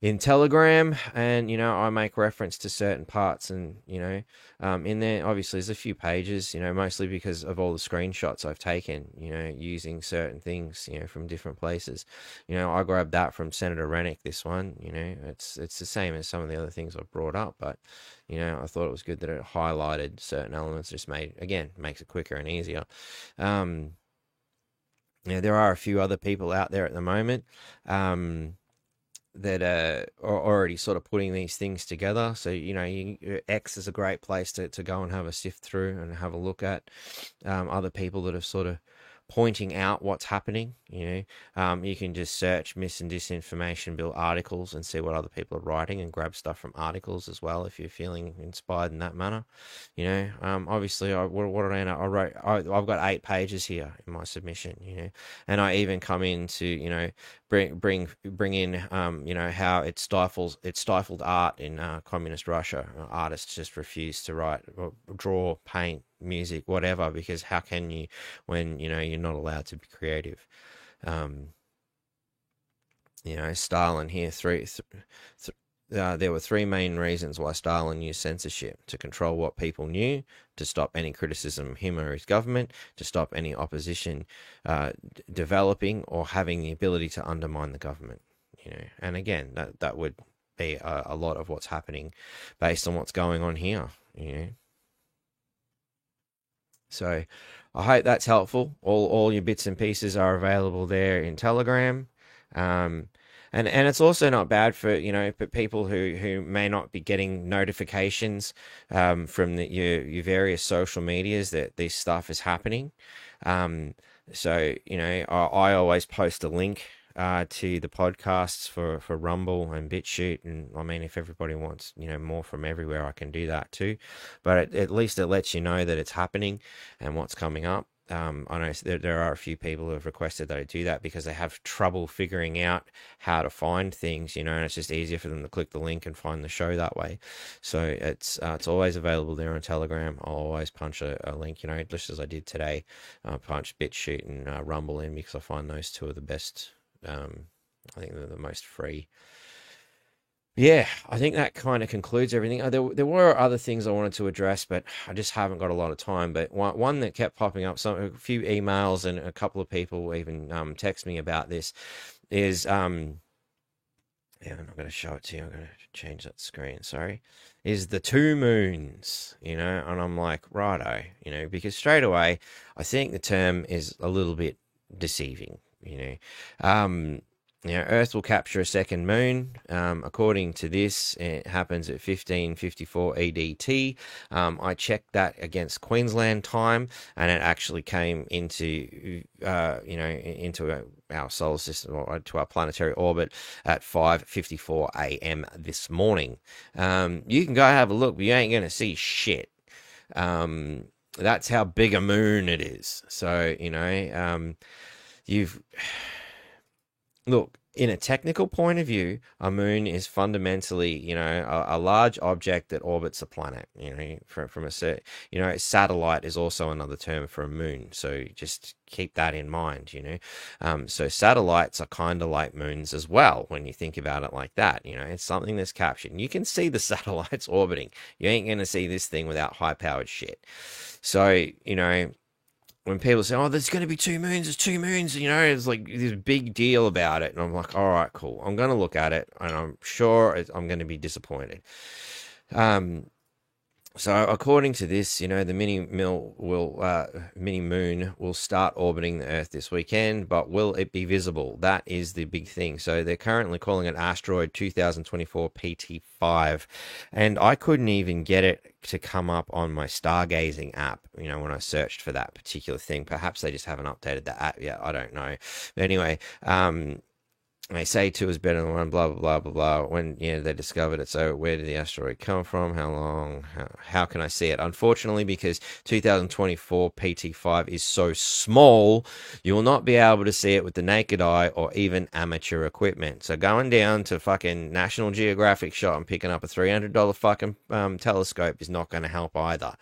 in Telegram, and I make reference to certain parts, and in there obviously there's a few pages, mostly because of all the screenshots I've taken, using certain things, from different places. I grabbed that from Senator Rennick, this one. It's the same as some of the other things I've brought up, but I thought it was good that it highlighted certain elements, just makes it quicker and easier. There are a few other people out there at the moment that are already sort of putting these things together. So, X is a great place to go and have a sift through and have a look at other people that are sort of pointing out what's happening. You can just search mis and disinformation bill articles and see what other people are writing, and grab stuff from articles as well if you're feeling inspired in that manner. Obviously, I've got 8 pages here in my submission. And I even come in to bring in how it stifled art in communist Russia. Artists just refuse to write, or draw, paint, music, whatever, because how can you when you're not allowed to be creative? Stalin here, there were three main reasons why Stalin used censorship: to control what people knew, to stop any criticism of him or his government, to stop any opposition developing or having the ability to undermine the government. And again, that would be a lot of what's happening based on what's going on here. So I hope that's helpful. All your bits and pieces are available there in Telegram. And it's also not bad for, people who may not be getting notifications from your various social medias that this stuff is happening. So, I always post a link to the podcasts for Rumble and BitChute. And I mean, if everybody wants, more from everywhere, I can do that too. But at least it lets you know that it's happening and what's coming up. I know there are a few people who have requested that I do that because they have trouble figuring out how to find things, and it's just easier for them to click the link and find the show that way. So it's always available there on Telegram. I'll always punch a link, just as I did today. Punch BitChute and Rumble in because I find those two are the best. I think they're the most free. Yeah, I think that kind of concludes everything. There were other things I wanted to address, but I just haven't got a lot of time. But one that kept popping up, a few emails and a couple of people even text me about this is I'm not going to show it to you. I'm going to change that screen. Sorry, is the two moons, and I'm like, righto, because straight away I think the term is a little bit deceiving. Earth will capture a second moon. According to this, it happens at 15:54 EDT. I checked that against Queensland time, and it actually came into into our solar system or to our planetary orbit at 5:54 a.m. this morning. You can go have a look, but you ain't gonna see shit. That's how big a moon it is. So look, in a technical point of view, a moon is fundamentally, a large object that orbits a planet. From a satellite is also another term for a moon. So just keep that in mind. So satellites are kind of like moons as well when you think about it like that. It's something that's captured. You can see the satellites orbiting. You ain't gonna see this thing without high-powered shit. So when people say, "Oh, there's going to be two moons," it's like this big deal about it. And I'm like, all right, cool. I'm going to look at it, and I'm sure I'm going to be disappointed. So according to this, the mini moon will start orbiting the Earth this weekend, but will it be visible? That is the big thing. So they're currently calling it Asteroid 2024 PT5, and I couldn't even get it to come up on my stargazing app, when I searched for that particular thing. Perhaps they just haven't updated the app yet. I don't know. But anyway, they say two is better than one, blah, blah, blah, blah, blah. When, they discovered it. So where did the asteroid come from? How long? How can I see it? Unfortunately, because 2024 PT5 is so small, you will not be able to see it with the naked eye or even amateur equipment. So going down to fucking National Geographic shop and picking up a $300 fucking telescope is not going to help either.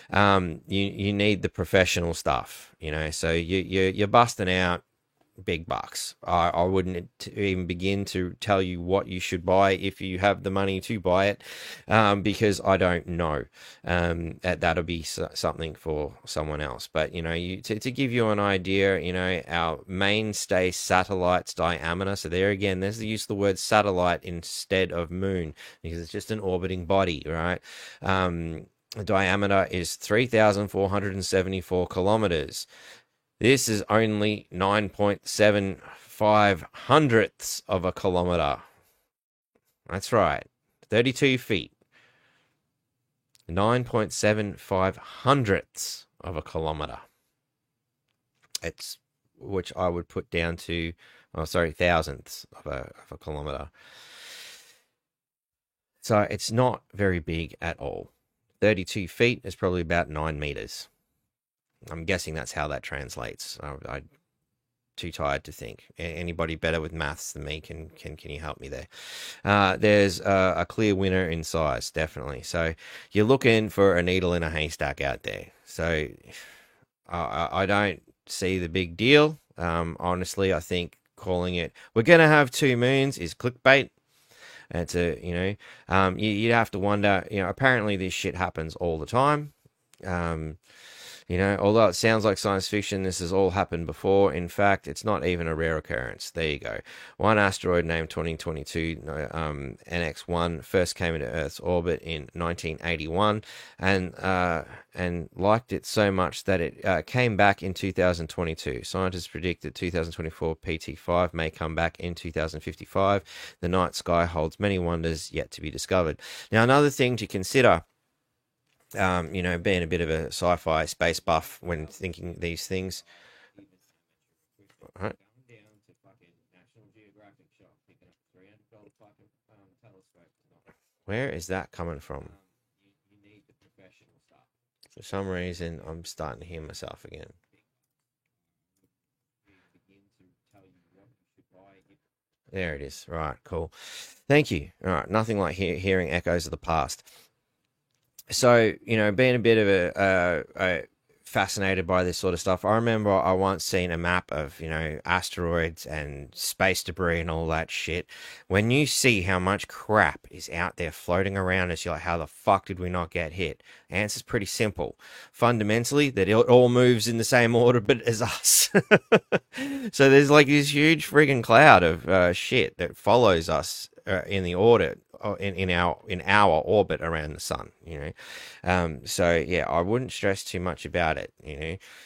You need the professional stuff, so you're busting out big bucks. I wouldn't even begin to tell you what you should buy if you have the money to buy it, because I don't know. That'll be something for someone else. But to give you an idea, our mainstay satellite's diameter. So there again, there's the use of the word satellite instead of moon because it's just an orbiting body, right? The diameter is 3,474 kilometers. This is only 9.75 hundredths of a kilometer. That's right, 32 feet. 9.75 hundredths of a kilometer. It's which I would put down to, thousandths of a kilometer. So it's not very big at all. 32 feet is probably about 9 meters. I'm guessing that's how that translates. I'm too tired to think. Anybody better with maths than me can you help me there? There's a clear winner in size, definitely. So you're looking for a needle in a haystack out there. So I don't see the big deal. Honestly, I think calling it "we're going to have two moons" is clickbait. And you'd have to wonder, apparently this shit happens all the time. Although it sounds like science fiction, this has all happened before. In fact, it's not even a rare occurrence. There you go. One asteroid named 2022 NX1 first came into Earth's orbit in 1981 and liked it so much that it came back in 2022. Scientists predict that 2024 PT5 may come back in 2055. The night sky holds many wonders yet to be discovered. Now, another thing to consider, being a bit of a sci-fi space buff when thinking these things. Right. Where is that coming from? For some reason, I'm starting to hear myself again. There it is. Right, cool. Thank you. All right, nothing like hearing echoes of the past. So, being a bit of a fascinated by this sort of stuff, I remember I once seen a map of, asteroids and space debris and all that shit. When you see how much crap is out there floating around us, you're like, how the fuck did we not get hit? Answer's pretty simple. Fundamentally, that it all moves in the same orbit as us. So there's like this huge friggin' cloud of shit that follows us in the orbit. In our orbit around the sun, so yeah, I wouldn't stress too much about it.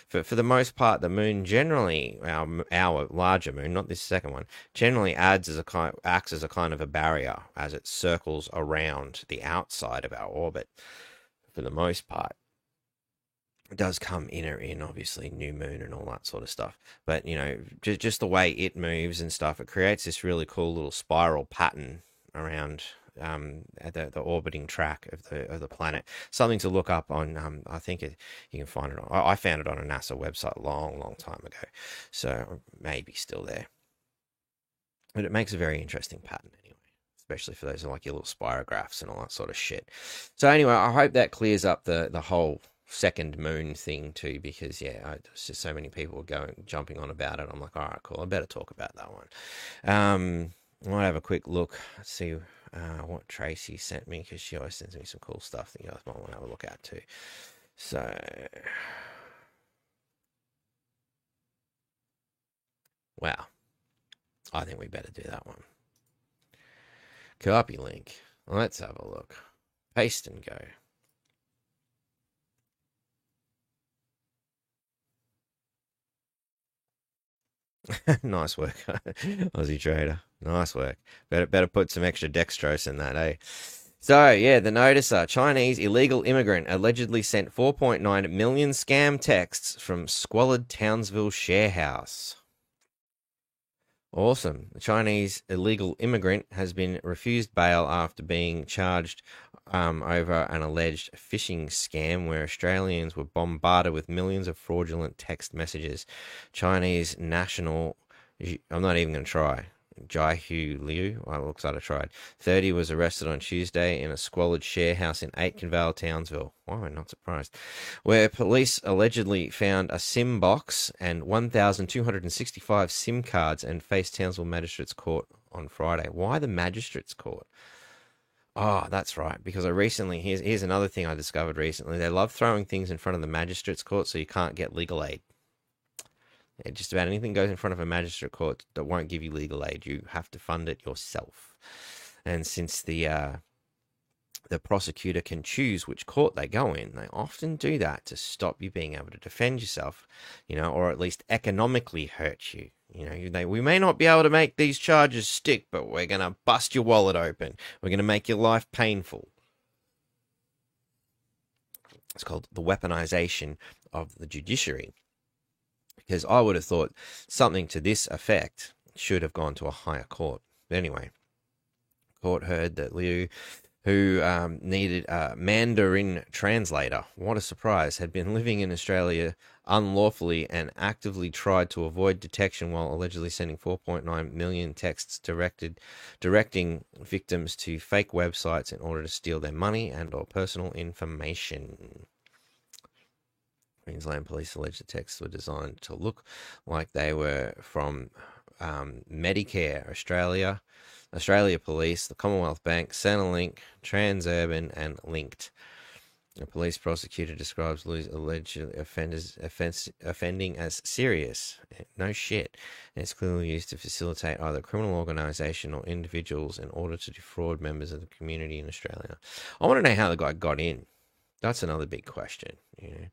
For the most part, the moon generally, our larger moon, not this second one, generally acts as a kind of a barrier as it circles around the outside of our orbit. For the most part, it does come in obviously new moon and all that sort of stuff, but just the way it moves and stuff, it creates this really cool little spiral pattern around at the orbiting track of the planet. Something to look up on. I think you can find it on. I found it on a NASA website a long time ago, so maybe still there. But it makes a very interesting pattern anyway, especially for those like your little spirographs and all that sort of shit. So anyway, I hope that clears up the whole second moon thing too, because there's just so many people jumping on about it. I'm like, all right, cool. I better talk about that one. I might have a quick look, see what Tracy sent me, because she always sends me some cool stuff that you guys might want to have a look at too. So, wow, I think we better do that one. Copy link. Let's have a look. Paste and go. Nice work, Aussie trader. Nice work. Better put some extra dextrose in that, eh? So, yeah, the noticer. Chinese illegal immigrant allegedly sent 4.9 million scam texts from squalid Townsville share house. Awesome. The Chinese illegal immigrant has been refused bail after being charged over an alleged phishing scam where Australians were bombarded with millions of fraudulent text messages. Chinese national, I'm not even going to try, Jaihu Liu, well, it looks like I tried, 30, was arrested on Tuesday in a squalid share house in Aitkenvale, Townsville. Why am I not surprised? Where police allegedly found a SIM box and 1,265 SIM cards and faced Townsville Magistrates Court on Friday. Why the Magistrates Court? Oh, that's right. Because here's another thing I discovered recently. They love throwing things in front of the Magistrates Court so you can't get legal aid. Yeah, just about anything goes in front of a magistrate court that won't give you legal aid. You have to fund it yourself. And since the prosecutor can choose which court they go in, they often do that to stop you being able to defend yourself, or at least economically hurt you. We may not be able to make these charges stick, but we're going to bust your wallet open. We're going to make your life painful. It's called the weaponization of the judiciary. Because I would have thought something to this effect should have gone to a higher court. But anyway, court heard that Liu, who needed a Mandarin translator, what a surprise, had been living in Australia unlawfully and actively tried to avoid detection while allegedly sending 4.9 million texts directing victims to fake websites in order to steal their money and or personal information. Queensland police allege the texts were designed to look like they were from Medicare Australia, Australia Police, the Commonwealth Bank, Centrelink, Transurban, and Linked. A police prosecutor describes alleged offending as serious. No shit. And it's clearly used to facilitate either a criminal organisation or individuals in order to defraud members of the community in Australia. I want to know how the guy got in. That's another big question, you know.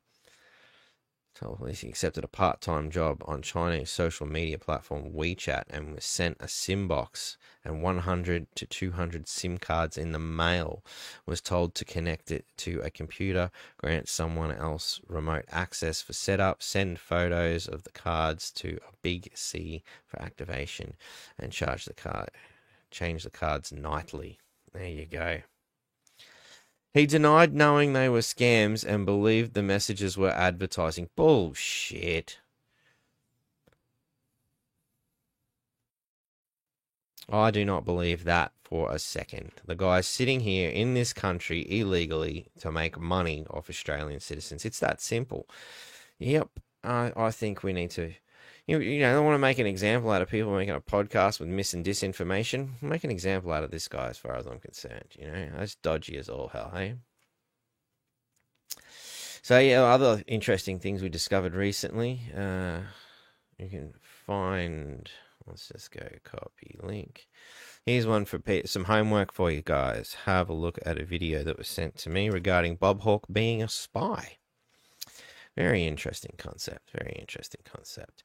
Told police he accepted a part-time job on Chinese social media platform WeChat and was sent a SIM box and 100 to 200 SIM cards in the mail. Was told to connect it to a computer, grant someone else remote access for setup, send photos of the cards to a big C for activation, and change the cards nightly. There you go. He denied knowing they were scams and believed the messages were advertising. Bullshit. I do not believe that for a second. The guy's sitting here in this country illegally to make money off Australian citizens. It's that simple. Yep, I think we need to... You know, I don't want to make an example out of people making a podcast with mis and disinformation. Make an example out of this guy as far as I'm concerned. You know, that's dodgy as all hell, hey? So, yeah, other interesting things we discovered recently. You can find... Let's just go copy link. Here's one for some homework for you guys. Have a look at a video that was sent to me regarding Bob Hawke being a spy. Very interesting concept. Very interesting concept.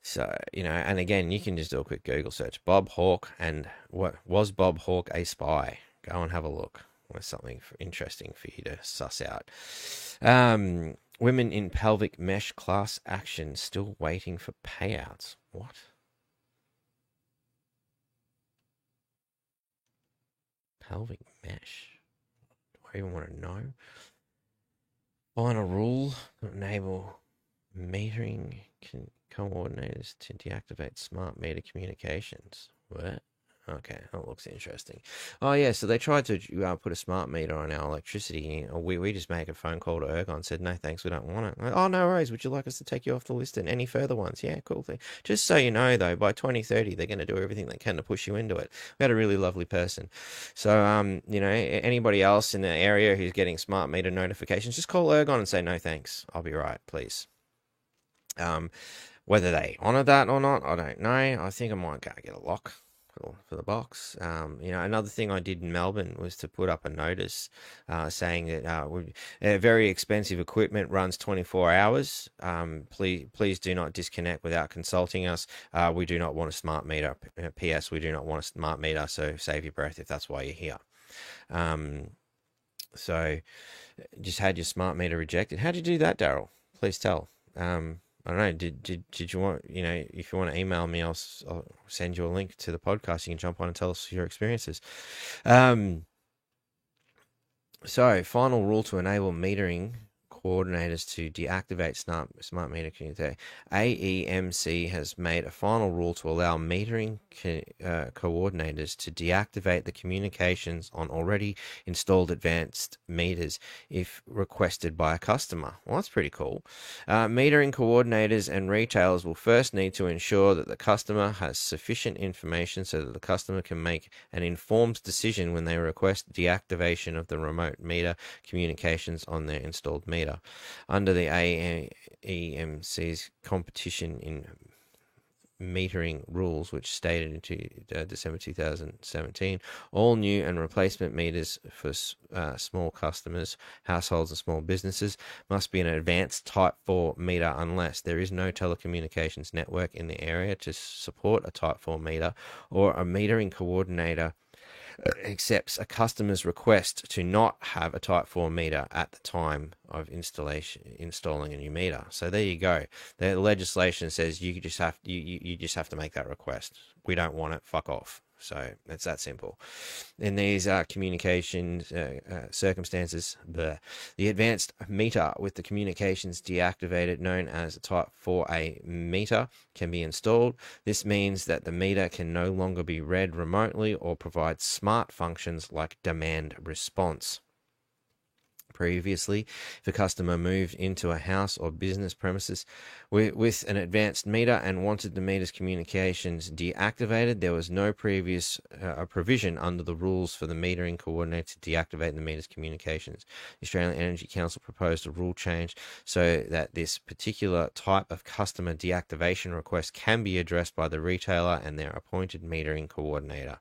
So, you know, and again, you can just do a quick Google search. Bob Hawke, and what was Bob Hawke a spy? Go and have a look. There's something interesting for you to suss out. Women in pelvic mesh class action still waiting for payouts. What? Pelvic mesh? Do I even want to know? Final rule to enable metering coordinators to deactivate smart meter communications. What? Okay, that looks interesting. Oh, yeah, so they tried to put a smart meter on our electricity. We just make a phone call to Ergon, said, no, thanks, we don't want it. Like, oh, no worries, would you like us to take you off the list and any further ones? Yeah, cool thing. Just so you know, though, by 2030, they're going to do everything they can to push you into it. We had a really lovely person. So, you know, anybody else in the area who's getting smart meter notifications, just call Ergon and say, no, thanks, I'll be right, please. Whether they honour that or not, I don't know. I think I might go get a lock for the box. You know, another thing I did in Melbourne was to put up a notice saying that very expensive equipment runs 24 hours. Please do not disconnect without consulting us. We do not want a smart meter. P.S. We do not want a smart meter, so save your breath if that's why you're here. So just had your smart meter rejected. How'd you do that, Daryl? Please tell. I don't know. Did you want, you know, if you want to email me, I'll send you a link to the podcast. You can jump on and tell us your experiences. So, final rule to enable metering coordinators to deactivate smart meter community. AEMC has made a final rule to allow metering coordinators to deactivate the communications on already installed advanced meters if requested by a customer. Well, that's pretty cool. Metering coordinators and retailers will first need to ensure that the customer has sufficient information so that the customer can make an informed decision when they request deactivation of the remote meter communications on their installed meter. Under the AEMC's competition in metering rules, which stated into December 2017, all new and replacement meters for small customers, households and small businesses must be an advanced Type 4 meter unless there is no telecommunications network in the area to support a Type 4 meter, or a metering coordinator accepts a customer's request to not have a Type 4 meter at the time of installing a new meter. So there you go. The legislation says you just have to make that request. We don't want it. Fuck off. So it's that simple. In these communications circumstances, the advanced meter with the communications deactivated, known as a Type 4A meter, can be installed. This means that the meter can no longer be read remotely or provide smart functions like demand response. Previously, if a customer moved into a house or business premises with an advanced meter and wanted the meter's communications deactivated, there was no previous provision under the rules for the metering coordinator to deactivate the meter's communications. The Australian Energy Council proposed a rule change so that this particular type of customer deactivation request can be addressed by the retailer and their appointed metering coordinator.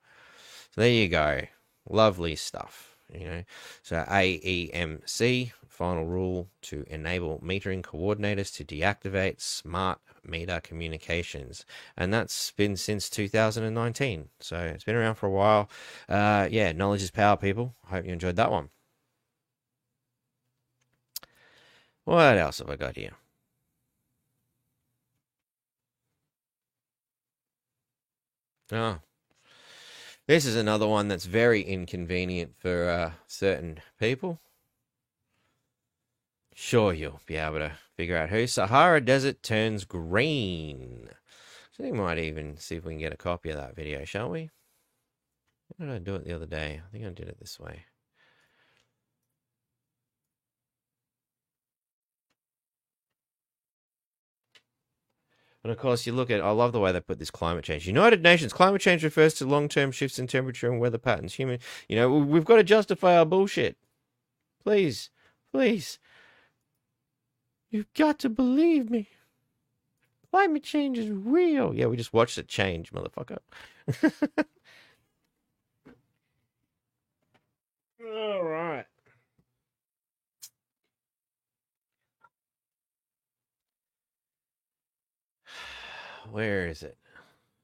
So there you go. Lovely stuff. So AEMC, final rule to enable metering coordinators to deactivate smart meter communications. And that's been since 2019. So it's been around for a while. Yeah, knowledge is power, people. I hope you enjoyed that one. What else have I got here? Oh. This is another one that's very inconvenient for certain people. Sure, you'll be able to figure out who. Sahara Desert turns green. So we might even see if we can get a copy of that video, shall we? How did I do it the other day? I think I did it this way. And of course, you look at, I love the way they put this climate change. United Nations, climate change refers to long-term shifts in temperature and weather patterns. We've got to justify our bullshit. Please, please. You've got to believe me. Climate change is real. Yeah, we just watched it change, motherfucker. All right. Where is it?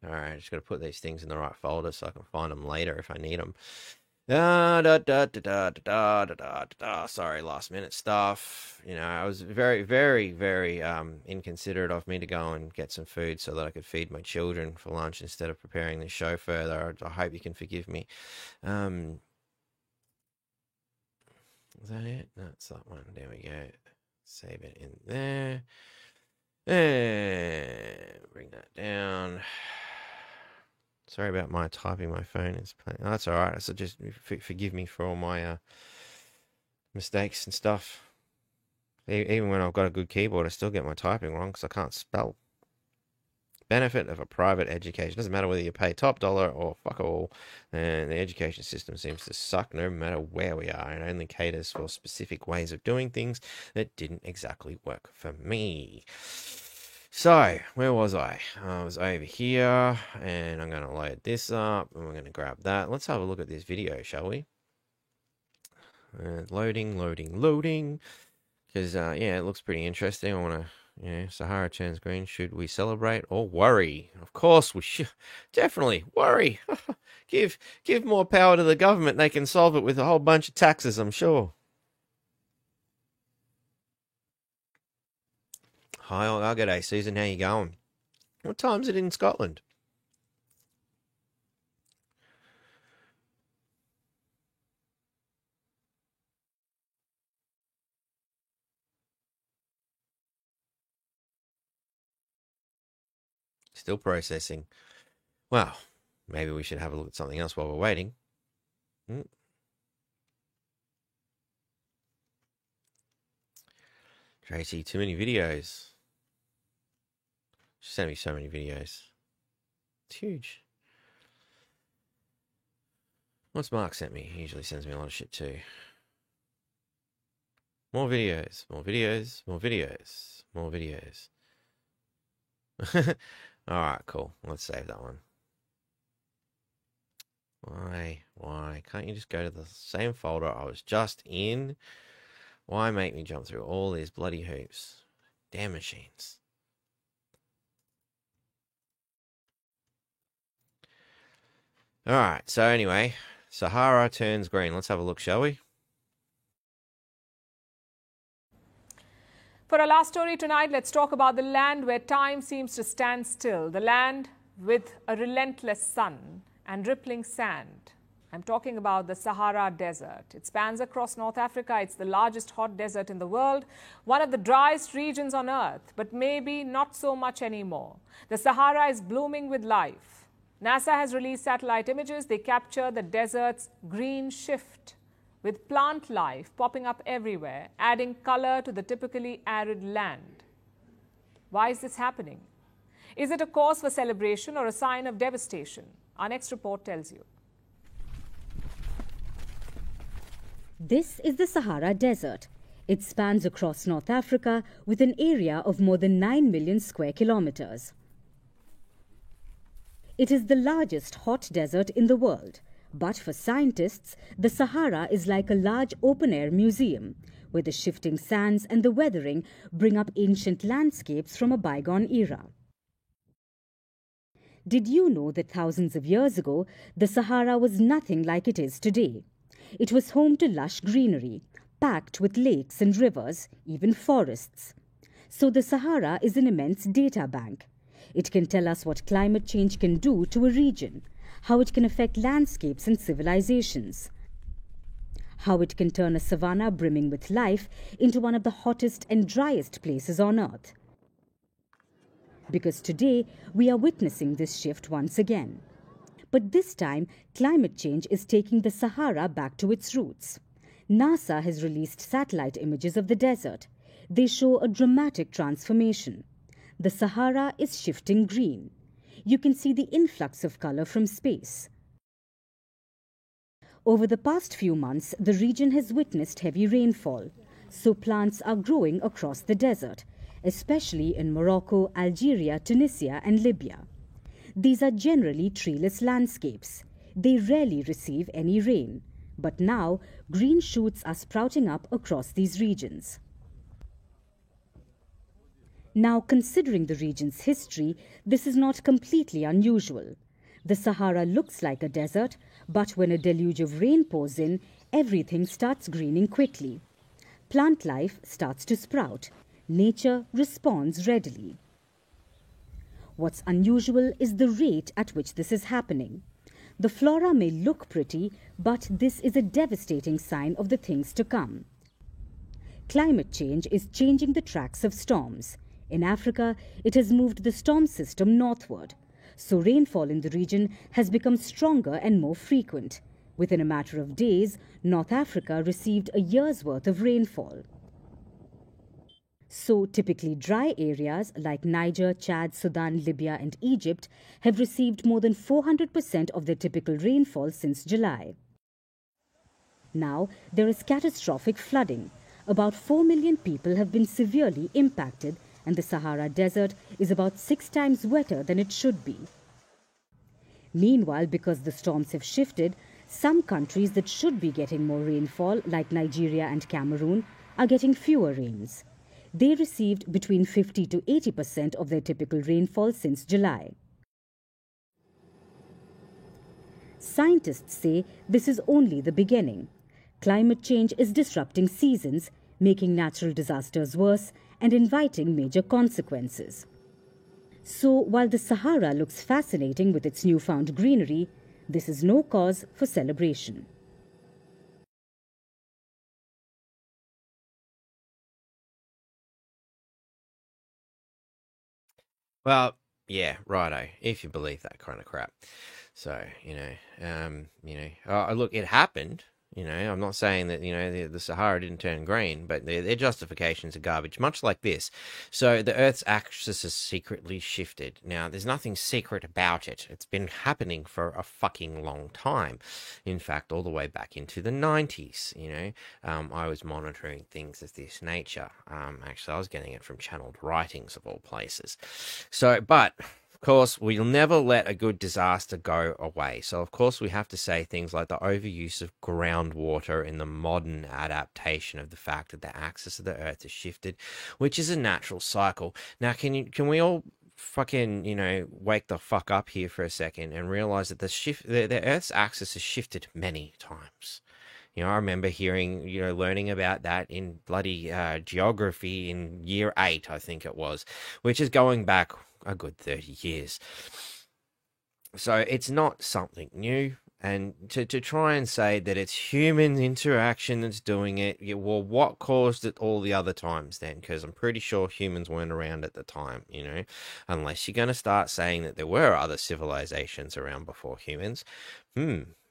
All right, I just got to put these things in the right folder so I can find them later if I need them. Sorry, last minute stuff. I was very, very, very inconsiderate of me to go and get some food so that I could feed my children for lunch instead of preparing this show further. I hope you can forgive me. Is that it? That's that one. There we go. Save it in there. And bring that down. Sorry about my typing. My phone is playing. Oh, that's all right. So just forgive me for all my mistakes and stuff. Even when I've got a good keyboard, I still get my typing wrong because I can't spell. Benefit of a private education. Doesn't matter whether you pay top dollar or fuck all. And the education system seems to suck no matter where we are. It only caters for specific ways of doing things that didn't exactly work for me. So, where was I? I was over here, and I'm going to load this up, and we're going to grab that. Let's have a look at this video, shall we? Loading. Because, yeah, it looks pretty interesting. I want to... Sahara turns green. Should we celebrate or worry? Of course we should. Definitely worry. Give more power to the government. They can solve it with a whole bunch of taxes, I'm sure. Hi, g'day, Susan. How you going? What time is it in Scotland? Still processing. Well, maybe we should have a look at something else while we're waiting. Tracy, too many videos. She sent me so many videos. It's huge. What's Mark sent me? He usually sends me a lot of shit too. More videos. Alright, cool. Let's save that one. Why? Can't you just go to the same folder I was just in? Why make me jump through all these bloody hoops? Damn machines. Alright, so anyway, Sahara turns green. Let's have a look, shall we? For our last story tonight, let's talk about the land where time seems to stand still. The land with a relentless sun and rippling sand. I'm talking about the Sahara Desert. It spans across North Africa. It's the largest hot desert in the world, one of the driest regions on Earth, but maybe not so much anymore. The Sahara is blooming with life. NASA has released satellite images. They capture the desert's green shift with plant life popping up everywhere, adding color to the typically arid land. Why is this happening? Is it a cause for celebration or a sign of devastation? Our next report tells you. This is the Sahara Desert. It spans across North Africa with an area of more than 9 million square kilometers. It is the largest hot desert in the world. But for scientists, the Sahara is like a large open-air museum, where the shifting sands and the weathering bring up ancient landscapes from a bygone era. Did you know that thousands of years ago, the Sahara was nothing like it is today? It was home to lush greenery, packed with lakes and rivers, even forests. So the Sahara is an immense data bank. It can tell us what climate change can do to a region, how it can affect landscapes and civilizations, how it can turn a savanna brimming with life into one of the hottest and driest places on Earth. Because today, we are witnessing this shift once again. But this time, climate change is taking the Sahara back to its roots. NASA has released satellite images of the desert. They show a dramatic transformation. The Sahara is shifting green. You can see the influx of color from space. Over the past few months, the region has witnessed heavy rainfall, so plants are growing across the desert, especially in Morocco, Algeria, Tunisia, and Libya. These are generally treeless landscapes. They rarely receive any rain, but now green shoots are sprouting up across these regions. Now, considering the region's history, this is not completely unusual. The Sahara looks like a desert, but when a deluge of rain pours in, everything starts greening quickly. Plant life starts to sprout. Nature responds readily. What's unusual is the rate at which this is happening. The flora may look pretty, but this is a devastating sign of the things to come. Climate change is changing the tracks of storms. In Africa, it has moved the storm system northward, so rainfall in the region has become stronger and more frequent. Within a matter of days, North Africa received a year's worth of rainfall. So typically dry areas like Niger, Chad, Sudan, Libya and Egypt have received more than 400% of their typical rainfall since July. Now there is catastrophic flooding. About 4 million people have been severely impacted, and the Sahara Desert is about 6 times wetter than it should be. Meanwhile, because the storms have shifted, some countries that should be getting more rainfall, like Nigeria and Cameroon, are getting fewer rains. They received between 50 to 80% of their typical rainfall since July. Scientists say this is only the beginning. Climate change is disrupting seasons, making natural disasters worse and inviting major consequences. So while the Sahara looks fascinating with its newfound greenery, this is no cause for celebration. Well, yeah, righto, if you believe that kind of crap. So, look, it happened. I'm not saying that, the Sahara didn't turn green, but their justifications are garbage, much like this. So the Earth's axis has secretly shifted. Now, there's nothing secret about it. It's been happening for a fucking long time. In fact, all the way back into the 90s, I was monitoring things of this nature. Actually, I was getting it from Channeled Writings, of all places. So, but... Of course, we'll never let a good disaster go away. So, of course, we have to say things like the overuse of groundwater in the modern adaptation of the fact that the axis of the Earth has shifted, which is a natural cycle. Now, can we all fucking, wake the fuck up here for a second and realize that the Earth's axis has shifted many times? I remember hearing, learning about that in bloody geography in year 8, I think it was, which is going back a good 30 years. So it's not something new. And to try and say that it's human interaction that's doing it, well, what caused it all the other times then? Because I'm pretty sure humans weren't around at the time, unless you're going to start saying that there were other civilizations around before humans.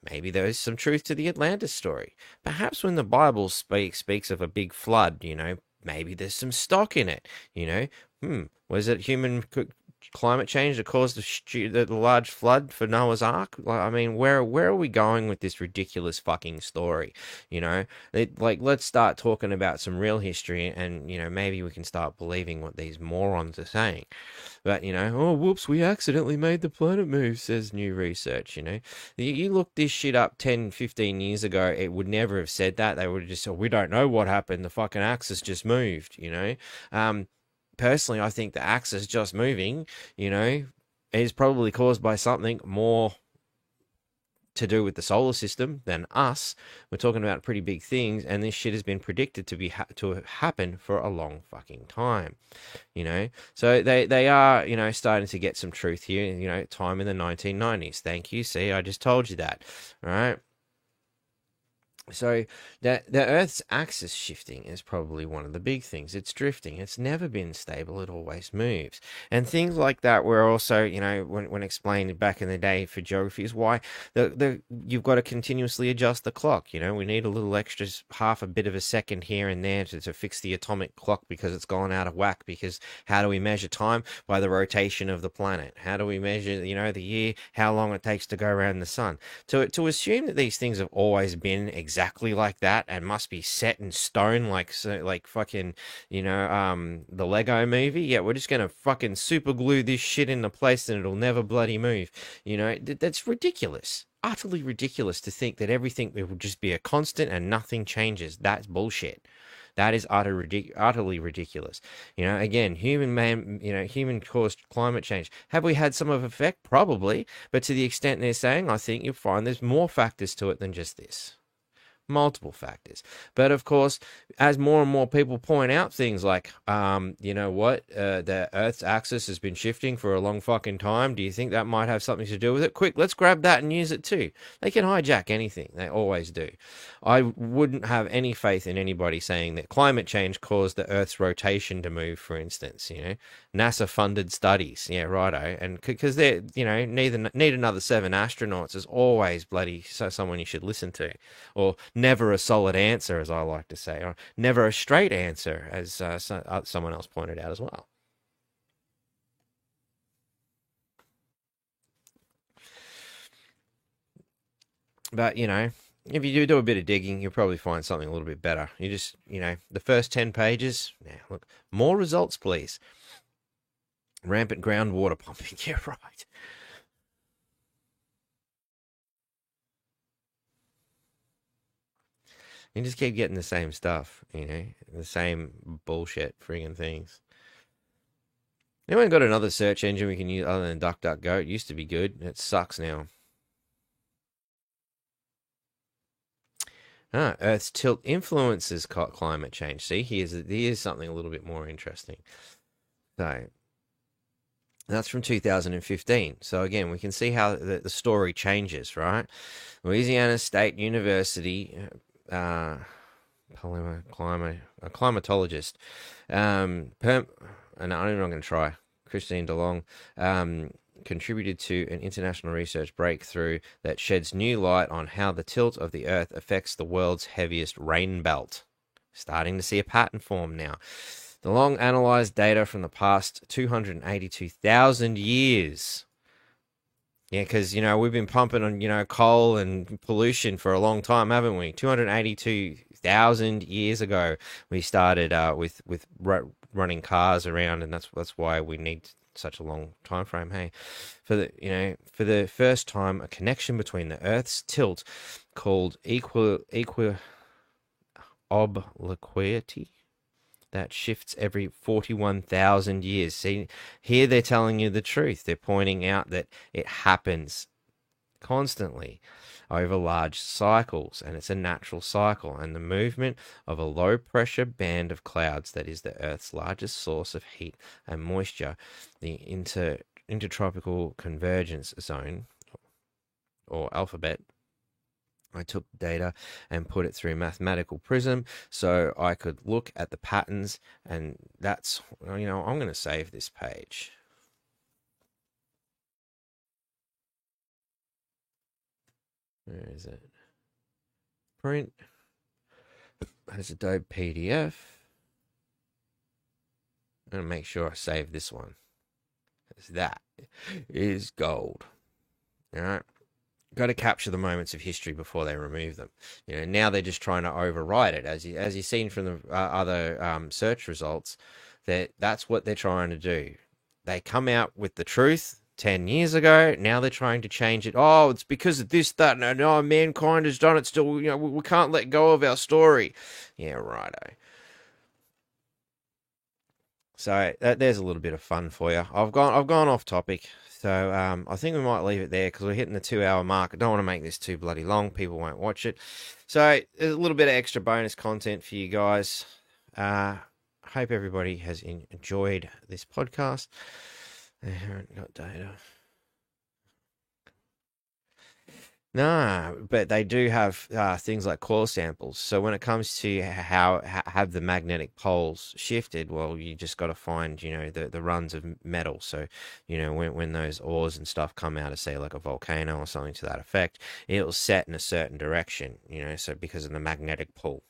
maybe there is some truth to the Atlantis story. Perhaps when the Bible speaks of a big flood, maybe there's some stock in it. Was it human climate change that caused the large flood for Noah's Ark? I mean, where are we going with this ridiculous fucking story? Let's start talking about some real history, and maybe we can start believing what these morons are saying. But oh whoops, we accidentally made the planet move, says new research. You look this shit up 10, 15 years ago, it would never have said that. They would have just said, we don't know what happened, the fucking axis just moved. Personally, I think the axis just moving, is probably caused by something more to do with the solar system than us. We're talking about pretty big things, and this shit has been predicted to happen for a long fucking time. So they are, starting to get some truth here. Time in the 1990s. Thank you. See, I just told you that. All right. So the Earth's axis shifting is probably one of the big things. It's drifting. It's never been stable. It always moves. And things like that were also, when explained back in the day for geography, is why you've got to continuously adjust the clock. We need a little extra half a bit of a second here and there to fix the atomic clock because it's gone out of whack. Because how do we measure time? By the rotation of the planet. How do we measure, the year? How long it takes to go around the sun? To assume that these things have always been exactly like that and must be set in stone like fucking the Lego movie. Yeah, we're just gonna fucking super glue this shit into place and it'll never bloody move. That's ridiculous. Utterly ridiculous to think that everything will just be a constant and nothing changes. That's bullshit. That is utterly ridiculous. Again, human caused climate change. Have we had some of effect? Probably, but to the extent they're saying, I think you'll find there's more factors to it than just this. Multiple factors. But of course, as more and more people point out things like, the Earth's axis has been shifting for a long fucking time. Do you think that might have something to do with it? Quick, let's grab that and use it too. They can hijack anything. They always do. I wouldn't have any faith in anybody saying that climate change caused the Earth's rotation to move, for instance. NASA funded studies. Yeah, righto. And because they're, need another 7 astronauts is always bloody someone you should listen to. Or never a solid answer, as I like to say, or never a straight answer, as someone else pointed out as well. But, if you do a bit of digging, you'll probably find something a little bit better. You just, the first 10 pages, now look, more results, please. Rampant groundwater pumping, yeah, right. You just keep getting the same stuff, the same bullshit friggin' things. Anyone got another search engine we can use other than DuckDuckGo? It used to be good. It sucks now. Earth's tilt influences climate change. See, here's something a little bit more interesting. So, that's from 2015. So again, we can see how the story changes, right? Louisiana State University... a climatologist, and I'm not going to try, Christine DeLong, contributed to an international research breakthrough that sheds new light on how the tilt of the Earth affects the world's heaviest rain belt. Starting to see a pattern form now. DeLong analyzed data from the past 282,000 years. Yeah, because, we've been pumping on, coal and pollution for a long time, haven't we? 282,000 years ago, we started with running cars around, and that's why we need such a long time frame. Hey, for the first time, a connection between the Earth's tilt, called obliquity, that shifts every 41,000 years. See, here they're telling you the truth. They're pointing out that it happens constantly over large cycles, and it's a natural cycle. And the movement of a low-pressure band of clouds that is the Earth's largest source of heat and moisture, the intertropical convergence zone, or alphabet. I took data and put it through mathematical prism so I could look at the patterns, and that's, I'm going to save this page. Where is it? Print. There's Adobe PDF. I'm going to make sure I save this one. That is gold. All right. Got to capture the moments of history before they remove them. You know, now they're just trying to override it, as you've seen from the other search results. That's what they're trying to do. They come out with the truth 10 years ago. Now they're trying to change it. Oh, it's because of this, that, no, mankind has done it still. You know, we can't let go of our story. Yeah, righto. So there's a little bit of fun for you. I've gone off topic. So I think we might leave it there because we're hitting the 2-hour mark. I don't want to make this too bloody long. People won't watch it. So there's a little bit of extra bonus content for you guys. Hope everybody has enjoyed this podcast. I haven't got data. No, but they do have things like core samples. So when it comes to how have the magnetic poles shifted, well, you just got to find, you know, the runs of metal. So, you know, when those ores and stuff come out of, say, like a volcano or something to that effect, it'll set in a certain direction, you know, so because of the magnetic pull.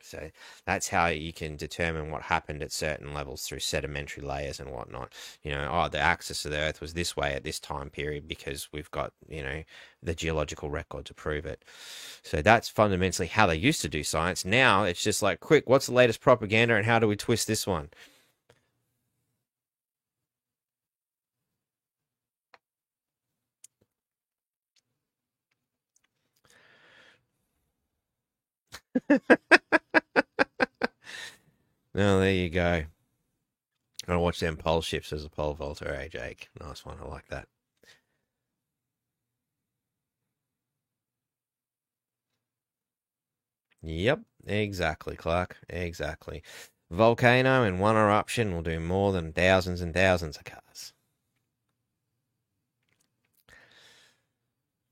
So that's how you can determine what happened at certain levels through sedimentary layers and whatnot. You know, oh, the axis of the Earth was this way at this time period because we've got, you know, the geological record to prove it. So that's fundamentally how they used to do science. Now it's just like, quick, what's the latest propaganda and how do we twist this one? Oh, there you go. I'll watch them pole shifts as a pole vaulter, eh, Jake? Nice one. I like that. Yep, exactly, Clark. Exactly. Volcano in one eruption will do more than thousands and thousands of cars.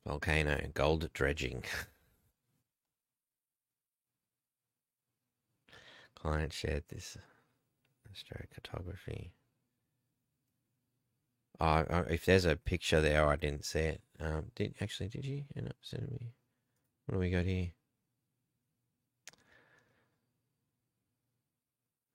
Volcano, gold dredging. Client shared this astrocartography. If there's a picture there, I didn't see it. Did you end up sending me? What do we got here?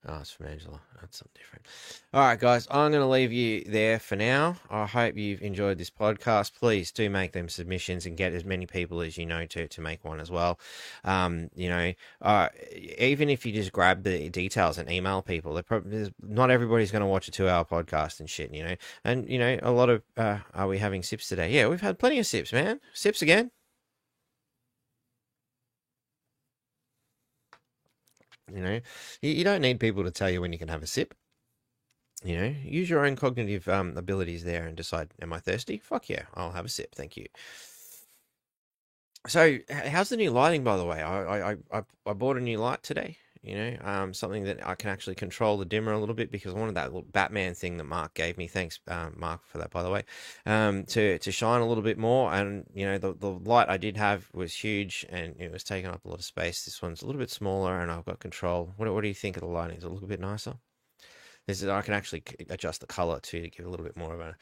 Oh, it's from Angela. That's something different. All right, guys, I'm going to leave you there for now. I hope you've enjoyed this podcast. Please do make them submissions and get as many people as you know to make one as well. You know, even if you just grab the details and email people, not everybody's going to watch a 2-hour podcast and shit, you know. And, you know, a lot of, are we having sips today? Yeah, we've had plenty of sips, man. Sips again. You know, you don't need people to tell you when you can have a sip. You know, use your own cognitive abilities there and decide, am I thirsty? Fuck yeah, I'll have a sip. Thank you. So, how's the new lighting, by the way? I bought a new light today. You know, something that I can actually control the dimmer a little bit because I wanted that little Batman thing that Mark gave me. Thanks, Mark, for that, by the way. To shine a little bit more, and you know, the light I did have was huge and it was taking up a lot of space. This one's a little bit smaller, and I've got control. What do you think of the lighting? Does it look a bit nicer? I can actually adjust the color too to give a little bit more of a,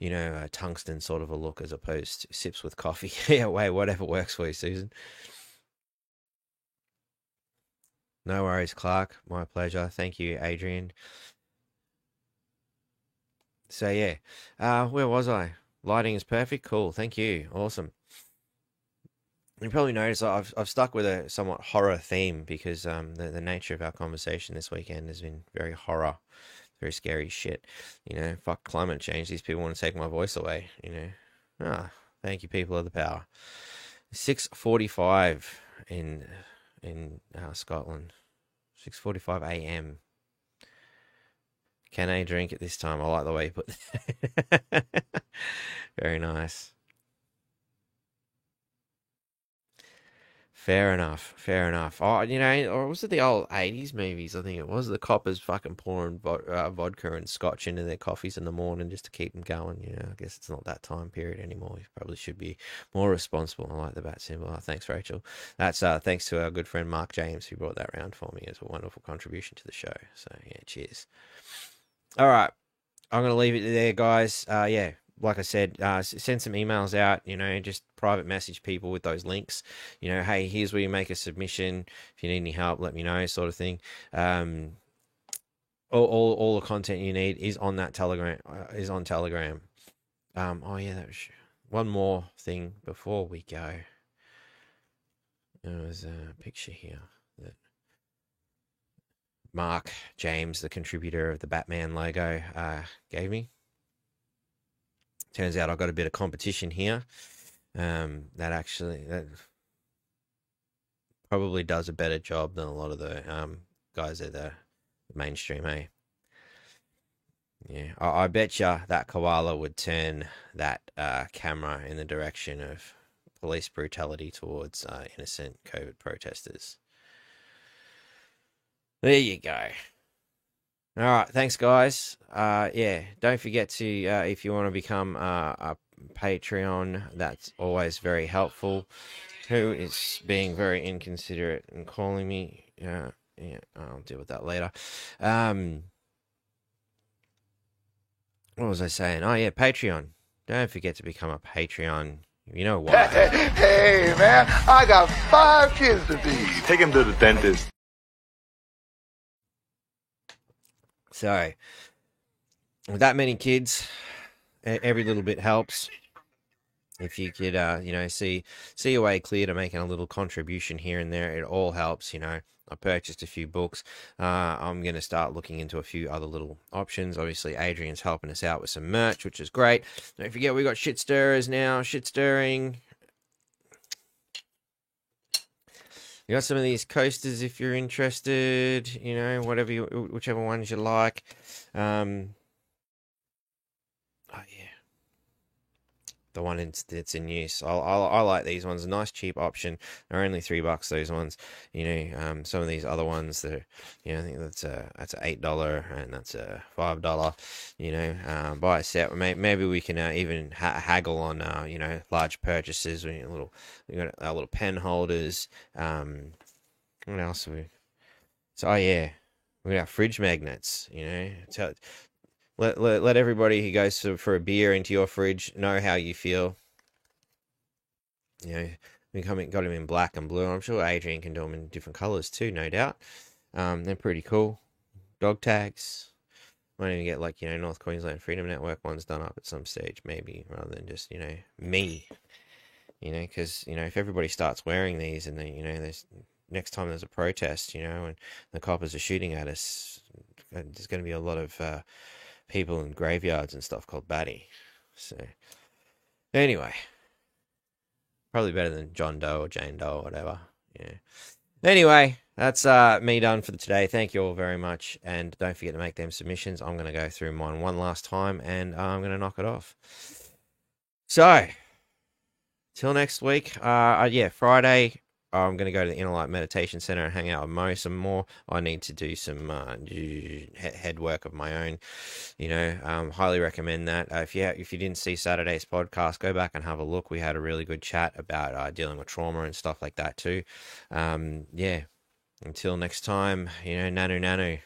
you know, a tungsten sort of a look as opposed to sips with coffee. Yeah, whatever works for you, Susan. No worries, Clark. My pleasure. Thank you, Adrian. So yeah, where was I? Lighting is perfect. Cool. Thank you. Awesome. You probably noticed I've stuck with a somewhat horror theme because the nature of our conversation this weekend has been very horror, very scary shit. You know, fuck climate change. These people want to take my voice away. You know, thank you, people of the power. 6:45 in Scotland. 6:45 a.m. Can I drink at this time? I like the way you put that. Very nice. Fair enough. Fair enough. Oh, you know, or was it the old 80s movies? I think it was. The coppers fucking pouring vodka and scotch into their coffees in the morning just to keep them going. You know, I guess it's not that time period anymore. You probably should be more responsible. I like the bat symbol. Oh, thanks, Rachel. That's thanks to our good friend Mark James who brought that round for me as a wonderful contribution to the show. So, yeah, cheers. All right. I'm going to leave it there, guys. Yeah. like I said, send some emails out, just private message people with those links, hey, here's where you make a submission. If you need any help, let me know, sort of thing. All the content you need is on that Telegram, Oh yeah, that was one more thing before we go. There was a picture here that Mark James, the contributor of the Batman logo, gave me. Turns out I've got a bit of competition here. That probably does a better job than a lot of the guys at the mainstream, eh? Yeah, I bet you that koala would turn that camera in the direction of police brutality towards innocent COVID protesters. There you go. All right, thanks, guys. Yeah, don't forget to, if you want to become a Patreon, that's always very helpful. Who is being very inconsiderate and calling me? Yeah, I'll deal with that later. What was I saying? Oh, yeah, Patreon. Don't forget to become a Patreon. You know why. Hey, man, I got 5 kids to feed. Take him to the dentist. So, with that many kids, every little bit helps. If you could, see your way clear to making a little contribution here and there, it all helps. I purchased a few books. I'm going to start looking into a few other little options. Obviously, Adrian's helping us out with some merch, which is great. Don't forget, we got Shit Stirrers now. Shit Stirring. You got some of these coasters if you're interested, whichever ones you like. Oh, yeah. The one that's in use. I like these ones. A nice cheap option. They're only $3, those ones. Some of these other ones, I think that's a $8 and that's a $5. Buy a set. Maybe we can even haggle on large purchases. We got our little pen holders. What else have we? So yeah, we got our fridge magnets. Let everybody who goes for a beer into your fridge know how you feel. We got them in black and blue. I'm sure Adrian can do them in different colours too, no doubt. They're pretty cool. Dog tags. Might even get North Queensland Freedom Network ones done up at some stage, maybe, rather than just me. Because if everybody starts wearing these, and then there's next time there's a protest, and the coppers are shooting at us, there's going to be a lot of people in graveyards and stuff called Batty. So, anyway, probably better than John Doe or Jane Doe or whatever. Yeah. Anyway, that's me done for today. Thank you all very much, and don't forget to make them submissions. I'm going to go through mine one last time, and I'm going to knock it off. So, till next week. Friday. I'm going to go to the Inner Light Meditation Center and hang out with Mo some more. I need to do some head work of my own. Highly recommend that. If you didn't see Saturday's podcast, go back and have a look. We had a really good chat about dealing with trauma and stuff like that too. Until next time, nanu nanu.